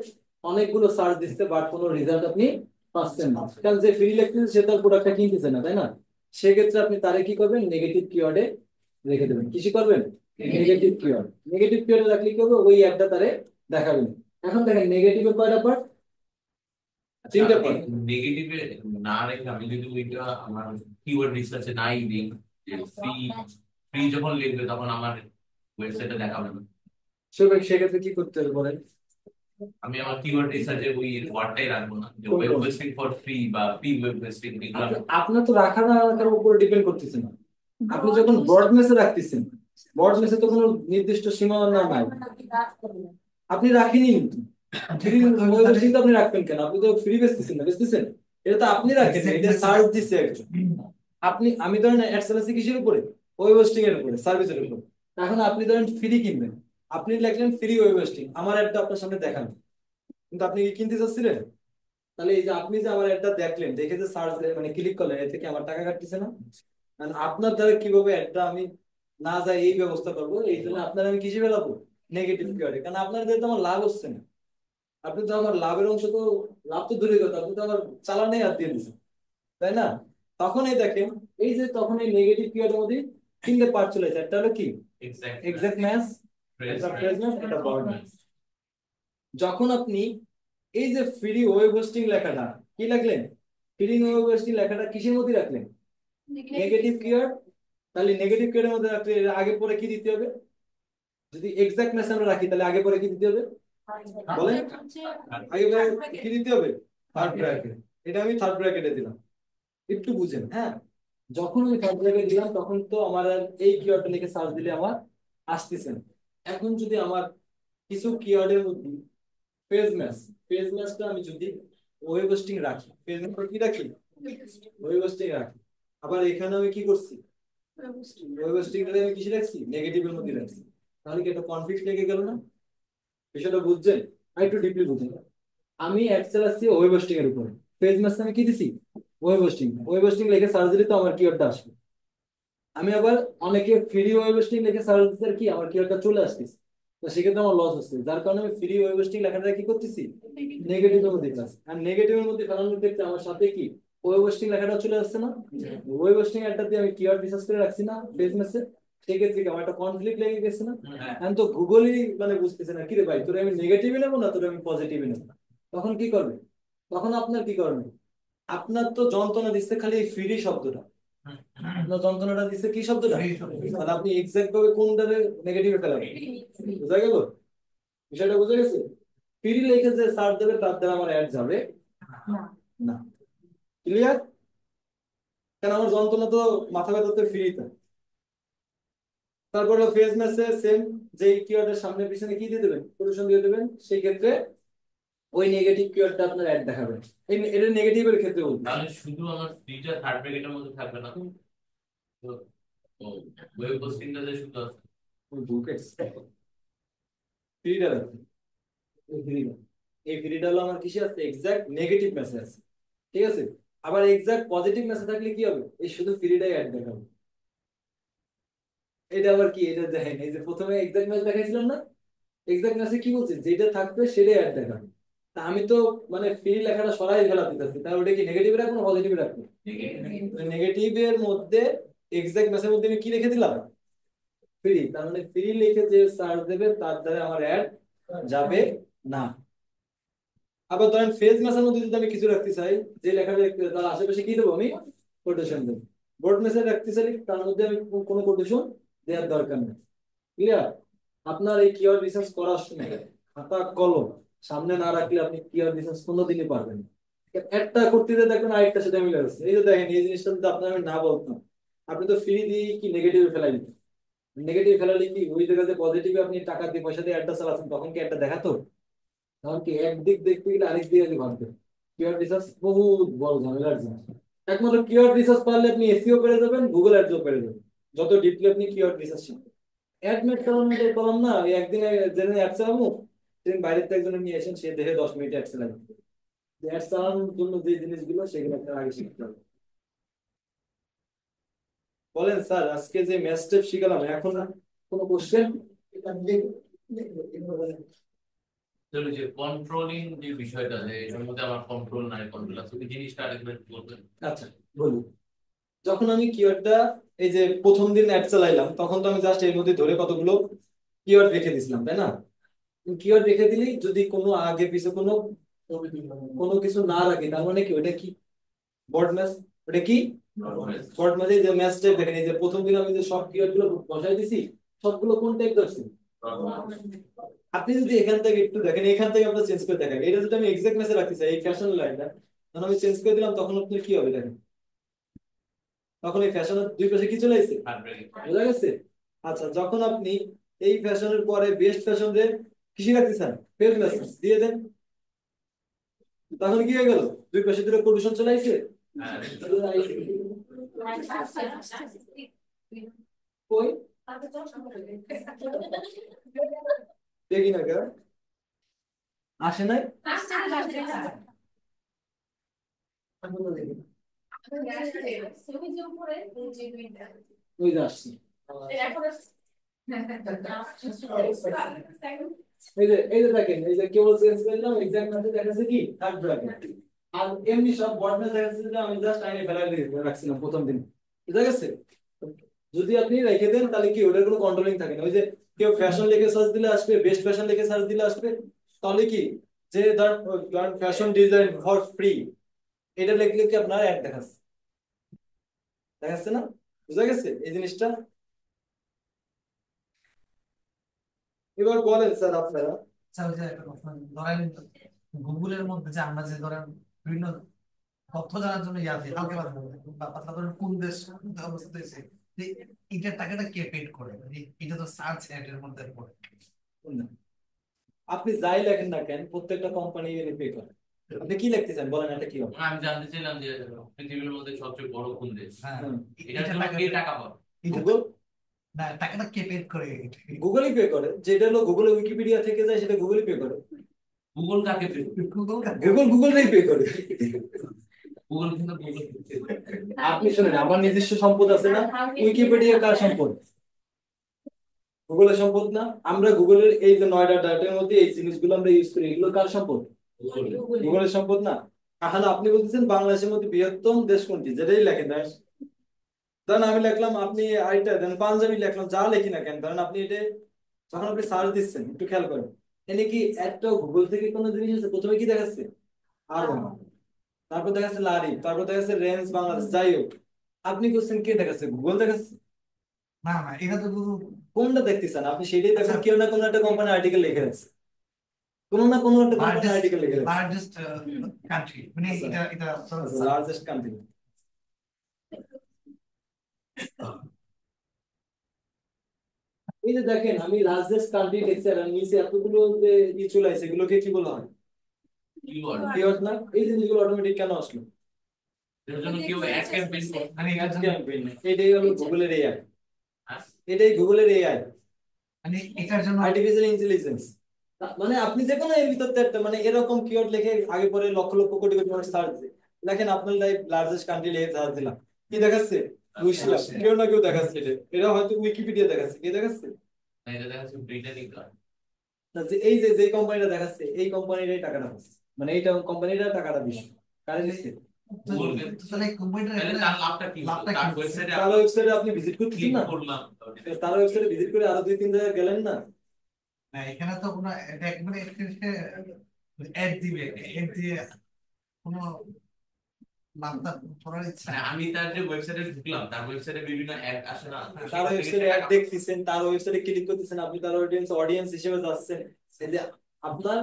অনেকগুলো সার্চ দিচ্ছে, বাট কোনো রেজাল্ট আপনি পাচ্ছেন না, কারণ যে ফ্রি লিখতেছে সে তার প্রোডাক্টটা কিনতেছে না, তাই না? সেক্ষেত্রে আপনি তারে কি করবেন? নেগেটিভ কিওয়ার্ডে রেখে দেবেন। কিছু করবেন? Negative keyword. নেগেটিভ কিওয়ার্ডে রাখলে কি হবে? ওই অ্যাডটা তারে দেখাবেন। এখন দেখেন নেগেটিভের কয়টা পার্ট? আচ্ছা, তিনটা পার্ট। নেগেটিভে না রেখে আমি যদি ওইটা আমার কিওয়ার্ড রিসার্চে নাই দিই, যে ফ্রি ফ্রি যখন লিখবে তখন আমার ওয়েবসাইটে দেখাবে না। সেক্ষেত্রে কি করতে হবে বলেন? আমি আমার কিওয়ার্ড রিসার্চে ওই ওয়ার্ডটাই রাখবো না, যে ওয়েব কোনটা? হোস্টিং ফর ফ্রি বা ফ্রি ওয়েব হোস্টিং এগুলো আপনার তো রাখা না রাখার উপর ডিপেন্ড করতেছে না। আপনি যখন ব্রড মেসে রাখতেছেন, ব্রড মেসে তো কোনো নির্দিষ্ট সীমানা নাই, আপনি রাখেনি কিন্তু। ফ্রি ওয়েবসাইট আপনি রাখবেন কেন? আপনি তো ফ্রি বেচতেছেন না, বেচতেছেন? এটা তো আপনি রাখেন, এটা সার্চ দিচ্ছে একজন। আপনি আমি ধরেন অ্যাডসেন্স কিসের উপরে? ওয়েব হোস্টিং এর উপরে, সার্ভিসের উপরে। এখন আপনি ধরেন ফ্রি কিনবেন, আপনি লিখলেন ফ্রি ওয়েব হোস্টিং, আমার একটা আপনার সামনে দেখান, কিন্তু আপনি কি কিনতে চাচ্ছিলেন? তাহলে এই যে আপনি যে আমার অ্যাডটা দেখলেন, দেখে যে সার্চ মানে ক্লিক করলেন, এ থেকে আমার টাকা কাটতেছে না? আর আপনার দ্বারা কিভাবে অ্যাডটা আমি না যাই এই ব্যবস্থা করবো, এই জন্য আপনার আমি কিসে ফেলাবো? নেগেটিভ কিওয়ার্ডে, কারণ আপনার দিয়ে তো আমার লাভ হচ্ছে না। আপনি তো আমার লাভের অংশ তো, লাভ তো দূরের কথা, আপনি তো আমার চালানেই হাত দিয়ে দিচ্ছেন, তাই না? তখন এই দেখেন, এই যে তখন এই নেগেটিভ কিওয়ার্ডের মধ্যে তিনটে পার্ট চলে যায়। একটা হলো কি? এক্সাক্ট এক্সাক্ট ম্যাচ, ফ্রেজ একটা ফ্রেজ ম্যাচ, একটা ওয়ার্ড ম্যাচ। যখন আপনি এই যে ফ্রি ওয়েব হোস্টিং লেখাটা কি লাগলেন, ফ্রি ওয়েব হোস্টিং লেখাটা কিসের মধ্যে রাখলেন? Negative keyword. তাহলে নেগেটিভ কিওয়ার্ডের মধ্যে রাখলে এর আগে পরে কি দিতে হবে? যদি এক্সাক্ট ম্যাচ আমরা রাখি তাহলে আগে পরে কি দিতে হবে বলেন? আগে পরে কি দিতে হবে? Third bracket. এটা আমি থার্ড ব্র্যাকেটে দিলাম, একটু বুঝেন, হ্যাঁ। যখন আমি থার্ড ব্র্যাকেট দিলাম তখন তো আমার আর এই কিওয়ার্ডটা লিখে সার্চ দিলে আমার আসতেছে না। এখন যদি আমার কিছু কিওয়ার্ডের মধ্যে পেজ ম্যাচ, পেজ ম্যাচটা আমি যদি ওয়েব হোস্টিং রাখি, পেজ ম্যাচটা কি রাখি? ওয়েব হোস্টিং রাখি। আবার এখানে আমি কি করছি? ওয়েব হোস্টিংটা আমি কিসে রাখছি? নেগেটিভের মধ্যে রাখছি। তাহলে কি একটা কনফ্লিক্ট লেগে গেল না? বিষয়টা বুঝছেন? আর একটু ডিপলি বুঝেন। আমি এক্সেল আসছি ওয়েব হোস্টিং এর উপরে, পেজ ম্যাচ আমি কি দিছি? Web hosting. ওয়েব হোস্টিং লিখে সার্চ দিলে তো আমার কিওয়ার্ডটা আসবে। আমি আবার অনেকে ফ্রি ওয়েব হোস্টিং লিখে সার্চ দিচ্ছে, আর কি আমার কিওয়ার্ডটা চলে আসতেছে। তো সেক্ষেত্রে আমার লস হচ্ছে, যার কারণে আমি ফ্রি ওয়েব হোস্টিং লেখাটা কি করতেছি? নেগেটিভের মধ্যে ফেলাচ্ছি। আর নেগেটিভের মধ্যে ফেলানোর ক্ষেত্রে আমার সাথে কি ওয়েব হোস্টিং লেখাটা চলে আসছে না? ওয়েব হোস্টিং একটা দিয়ে আমি কিওয়ার্ড রিসার্চ করে রাখছি না পেজ ম্যাচে, সেক্ষেত্রে কি আমার একটা কনফ্লিক্ট লেগে গেছে না? এখন তো গুগলই মানে বুঝতেছে না, কি রে ভাই তোরে আমি নেগেটিভে নেবো না তোরে আমি পজিটিভে নেবো। তখন কি করবে? তখন আপনার কি করণীয়? আপনার তো যন্ত্রণা দিচ্ছে খালি এই ফ্রি শব্দটা, আপনার যন্ত্রণাটা দিচ্ছে কি শব্দটা? তাহলে আপনি এক্সাক্ট ভাবে কোনটারে নেগেটিভে ফেলাবেন? বুঝা গেল বিষয়টা? বুঝা গেছে? ফ্রি লিখে যে সার্চ দেবে তার দ্বারা আমার অ্যাড যাবে না। ক্লিয়ার? কারণ আমার যন্ত্রণা তো মাথা ব্যথা তো ফ্রিতে। তারপর ফেজ মেসেজ সেম, যে কিওয়ার্ডের সামনে পিছনে কি দিয়ে দেবেন? কোটেশন দিয়ে দেবেন, সেই ক্ষেত্রে ওই নেগেটিভ কিওয়ার্ডটা আপনার অ্যাড দেখাবে। এই এটা নেগেটিভের ক্ষেত্রে বলছি। তাহলে শুধু আমার ফ্রিটা থার্ড ব্র্যাকেটের মধ্যে থাকবে না তো? ওয়েব হোস্টিংটাতে শুধু আছে। বুকেটস ফ্রিটা রাখবেন, এই ফ্রিটা, এই ফ্রিটা হলো আমার কিসে আছে? এক্সাক্ট নেগেটিভ মেসেজ আছে, ঠিক আছে? আবার এক্সাক্ট পজিটিভ মেসেজ থাকলে কি হবে? এই শুধু ফ্রিটাই অ্যাড দেখাবে। এটা আবার কি? এটা দেখেন, এই যে প্রথমে এক্সাক্ট ম্যাচ দেখাইছিলাম না, এক্সাক্ট ম্যাচে কি বলছে? যেটা থাকবে সেটাই অ্যাড দেখাবে। তা আমি তো মানে ফ্রি লেখাটা সরাই ফেলা দিতেছি, তাহলে ওটা কি নেগেটিভ রাখবো না পজিটিভ রাখবো? নেগেটিভের মধ্যে এক্সাক্ট ম্যাচের মধ্যে আমি কি রেখে দিলাম? ফ্রি। তার মানে ফ্রি লিখে যে সার্চ দেবে তার দ্বারা আমার অ্যাড যাবে না। আবার ধরেন ফেজ ম্যাচের মধ্যে যদি আমি কিছু রাখতে চাই, যে লেখাটা রাখতে চাই, তার আশেপাশে কি দেবো? আমি কোটেশন দেবো। বোর্ড মেসেজ রাখতে চাই, তার মধ্যে আমি কোনো কোটেশন দেওয়ার দরকার নেই। ক্লিয়ার? আপনার এই কিওয়ার্ড রিসার্চ করার সময় খাতা কলম সামনে না রাখলে আপনি কিওয়ার্ড রিসার্চ কোনোদিনই পারবেন না। একটা করতে গিয়ে দেখবেন আরেকটার সাথে মিলে যাচ্ছে। এই যে দেখেন, এই জিনিসটা যদি আপনার আমি না বলতাম, আপনি তো ফ্রি দিয়ে কি নেগেটিভে ফেলাই দিতেন। নেগেটিভ ফেলালে কি ওই জায়গাতে পজিটিভে আপনি টাকা দিয়ে পয়সা দিয়ে অ্যাডটা চালাচ্ছেন, তখন কি অ্যাডটা দেখাতো? তখন কি একদিক দেখতে গেলে আরেক দিকে ভাবতেন। কিওয়ার্ড রিসার্চ বহুত বড় ঝামেলার জিনিস। একমাত্র কিওয়ার্ড রিসার্চ পারলে আপনি এসইও পেরে যাবেন, গুগল অ্যাডসও পেরে যাবেন, যত ডিপলি আপনি কিওয়ার্ড রিসার্চ শিখবেন। অ্যাডমিট চালানোটা করলাম না, ওই একদিনে যেদিন অ্যাড চালাবো সেদিন বাইরের থেকে একজনে নিয়ে আসেন, সে দেখে 10 মিনিট অ্যাড চালাবে। অ্যাড চালানোর জন্য যে জিনিসগুলো সেগুলো আপনার আগে শিখতে হবে। বলেন স্যার, আজকে যে ম্যাথ স্টেপ শিখালাম এখন কোনো কোশ্চেন? তাহলে যে কন্ট্রোলিং যে বিষয়টা, যে এটার মধ্যে আমার কন্ট্রোল নাই, কন্ট্রোল আছে, ওই জিনিসটা আরেকবার একটু বলবেন? আচ্ছা বলুন। যখন আমি কিওয়ার্ডটা এই যে প্রথম দিন অ্যাড চালাইলাম, তখন তো আমি জাস্ট এর মধ্যে ধরে কতগুলো কিওয়ার্ড রেখে দিছিলাম, তাই না? কিওয়ার্ড রেখে দিলেই যদি কোনো আগে পিছে কোনো কোনো কিছু না রাখি, তার মানে কি ওটা কি? Board match. ওটা কি? বর্ড ম্যাচে যে ম্যাচটা দেখেন, এই যে প্রথম দিন আমি যে সব কিওয়ার্ড গুলো বসাই দিছি, সবগুলো কোন টাইপ ধরছি? আপনি যদি এখান থেকে একটু দেখেন, এখান থেকে আপনার চেঞ্জ করে দেখেন, এটা যদি আমি এক্সাক্ট ম্যাচে রাখতে চাই এই ফ্যাশন লাইনটা, তখন আমি চেঞ্জ করে দিলাম, তখন আপনার কি হবে দেখেন? তখন এই ফ্যাশনের দুই পাশে কি চলে আসছে? বোঝা গেছে? আচ্ছা, যখন আপনি এই ফ্যাশনের পরে বেস্ট ফ্যাশন রে কিসে রাখতে চান? পেজ মেসেজ দিয়ে দেন, তখন কি হয়ে গেল? দুই পাশে দুটো কোটেশন চলে আসছে। কই দেখি না কেন আসে নাই? তুমি যে উপরে যে ওই যে আসছি। এখন এই যে দেখেন, এই যে কেবল চেঞ্জ করলাম, এক্সাক্ট ম্যাথে দেখাচ্ছে কি থার্ড ব্র্যাকেট। আর এমনি সব বর্ড ম্যাথ দেখাচ্ছে যে আমি জাস্ট আইনে ফেলাই দিয়ে রাখছিলাম প্রথম দিন, বুঝা গেছে? যদি আপনি রেখে দেন তাহলে কি ওটার কোনো কন্ট্রোলিং থাকে না। ওই যে কেউ ফ্যাশন লিখে সার্চ দিলে আসবে, বেস্ট ফ্যাশন লিখে সার্চ দিলে আসবে, তাহলে কি যে ধর ফ্যাশন ডিজাইন ফর ফ্রি এটা লিখলে কি আপনার অ্যাড দেখাচ্ছে, দেখাচ্ছে না? বুঝা গেছে এই জিনিসটা? এবার বলেন স্যার আপনারা। আচ্ছা, ওই যে একটা কথা, ধরেন গুগলের মধ্যে যে আমরা যে ধরেন বিভিন্ন তথ্য জানার জন্য ইয়া দিই, হালকা পাতলা ধরেন কোন দেশ কোথায় অবস্থিত হয়েছে, যে এটার টাকাটা কে পেড করে, মানে এটা তো সার্চ এর মধ্যে পড়ে। না, আপনি যাই লেখেন না কেন প্রত্যেকটা কোম্পানি পে করে। আপনি কি লিখতে চান বলেন, এটা কি হবে? আমি জানতে চাইলাম যে পৃথিবীর মধ্যে সবচেয়ে বড় কোন দেশ, হ্যাঁ, হুম। এটার এটার জন্য টাকা কে টাকা পাবে? গুগল, না, টাকাটা কে পেড করে? গুগলই পে করে। যেটা হলো গুগলে উইকিপিডিয়া থেকে যায় সেটা গুগলই পে করে। গুগল কাকে পে? গুগল গুগলই পে করে। গুগল কিন্তু গুগল আপনি শুনেন, আমার নিজস্ব সম্পদ আছে না, উইকিপিডিয়া কার সম্পদ? গুগলের সম্পদ না? আমরা গুগলের এই যে 9টা ডাটার মধ্যে এই জিনিসগুলো আমরা ইউজ করি, এগুলো কার সম্পদ? গুগলের সম্পদ না? তাহলে আপনি বলতেছেন বাংলাদেশের মধ্যে বৃহত্তম দেশ কোনটি, যেটাই লেখেন না, ধরেন আমি লিখলাম, আপনি আইটা দেন পাঞ্জাবি লিখলাম, যা লিখি না কেন, ধরেন আপনি এটা যখন আপনি সার্চ দিচ্ছেন একটু খেয়াল করেন, এনে কি একটা গুগল থেকে কোনো জিনিস আছে, প্রথমে কি দেখাচ্ছে? আর তারপর দেখাচ্ছে লারি, তারপর দেখাচ্ছে রেঞ্জ বাংলাদেশ, যাই হোক আপনি কোশ্চেন কে দেখাচ্ছে? গুগল দেখাচ্ছে? না না, এটা তো গুগল। কোনটা দেখতেছেন আপনি? সেটাই দেখুন, আচ্ছা, কেউ না কোনো একটা কোম্পানি আর্টিকেল লিখে রাখছে, কোনো না কোনো একটা কোম্পানি আর্টিকেল লিখে রাখছে। লার্জেস্ট কান্ট্রি, মানে এটা লার্জেস্ট কান্ট্রি। এই যে দেখেন আমি লার্জেস্ট কান্ট্রি লিখছি আর নিচে এতগুলো যে চলে আসে, এগুলোকে কি বলা হয়? কিওয়ার্ড। কিওয়ার্ড না? এই জিনিসগুলো অটোমেটিক কেন আসলো? এর জন্য কেউ অ্যাড ক্যাম্পেইন করে। মানে এটার জন্য, ক্যাম্পেইন না, এটাই হলো গুগলের এআই। হ্যাঁ? এটাই গুগলের এআই, মানে এটার জন্য আর্টিফিশিয়াল ইন্টেলিজেন্স। মানে আপনি যে কোনো এর ভিতর একটা মানে এরকম কিওয়ার্ড লিখে আগে পরে লক্ষ লক্ষ কোটি কোটি মানুষ সার্চ দিয়ে দেখেন, আপনার লাইফ লার্জেস্ট কান্ট্রি লিখে সার্চ দিলাম, কি দেখাচ্ছে? বুঝলাম, কেউ না কেউ দেখাচ্ছে। এটা হয়তো উইকিপিডিয়া দেখাচ্ছে, কে দেখাচ্ছে? না, এটা দেখা যাচ্ছে ব্রিটানিকা। না, যে এই যে যে কোম্পানিটা দেখাচ্ছে এই কোম্পানিটাই টাকাটা পাচ্ছে, মানে এইটা কোম্পানিটা টাকাটা দিচ্ছে, কারে দিচ্ছে? গুগলকে। তাহলে কোম্পানিটার তাহলে এখানে তার লাভটা কি হলো? লাভটা কি তার হচ্ছে? ওয়েবসাইটে তার ওয়েবসাইটে আপনি ভিজিট করতেছেন ক্লিক না, করলাম, তার ওয়েবসাইটে ভিজিট করে আরো 2-3 জায়গায় গেলেন না? না, এখানে তো কোনো এটা মানে অ্যাড দিবে, অ্যাড দিয়ে কোনো লাভটা করার ইচ্ছা। মানে আমি তার যে ওয়েবসাইটে ঢুকলাম, তার ওয়েবসাইটে বিভিন্ন অ্যাড আসে না, তার সেখান থেকে ওয়েবসাইটে অ্যাড টাকা। দেখতেছেন, তার ওয়েবসাইটে ক্লিক করতেছেন, আপনি তার অডিয়েন্স হিসেবে যাচ্ছেন। এই যে আপনার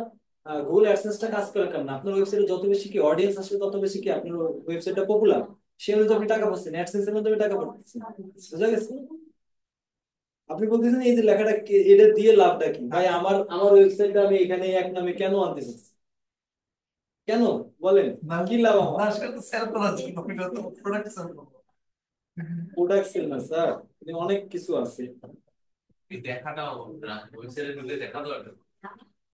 গুগল অ্যাডসেন্সটা কাজ করে কেন? আপনার ওয়েবসাইটে যত বেশি কি অডিয়েন্স আসবে তত বেশি কি আপনার ওয়েবসাইটটা পপুলার, সেই অনুযায়ী আপনি টাকা পাচ্ছেন, অ্যাডসেন্সের মাধ্যমে টাকা পাচ্ছেন। বুঝা গেছে? আপনি বলতেছেন এই যে লেখাটা এটা দিয়ে লাভটা কি ভাই? আমার আমার ওয়েবসাইটটা আমি এখানে এক নামে কেন আনতে চাচ্ছি? কেন বলেন, কি লাভ আমার? না, সেটা তো সেল করার জন্য, এটা তো প্রোডাক্ট সেল করবো। প্রোডাক্ট সেল না স্যার, অনেক কিছু আছে। এই দেখাটাও ওয়েবসাইটে ঢুকে দেখা দরকার।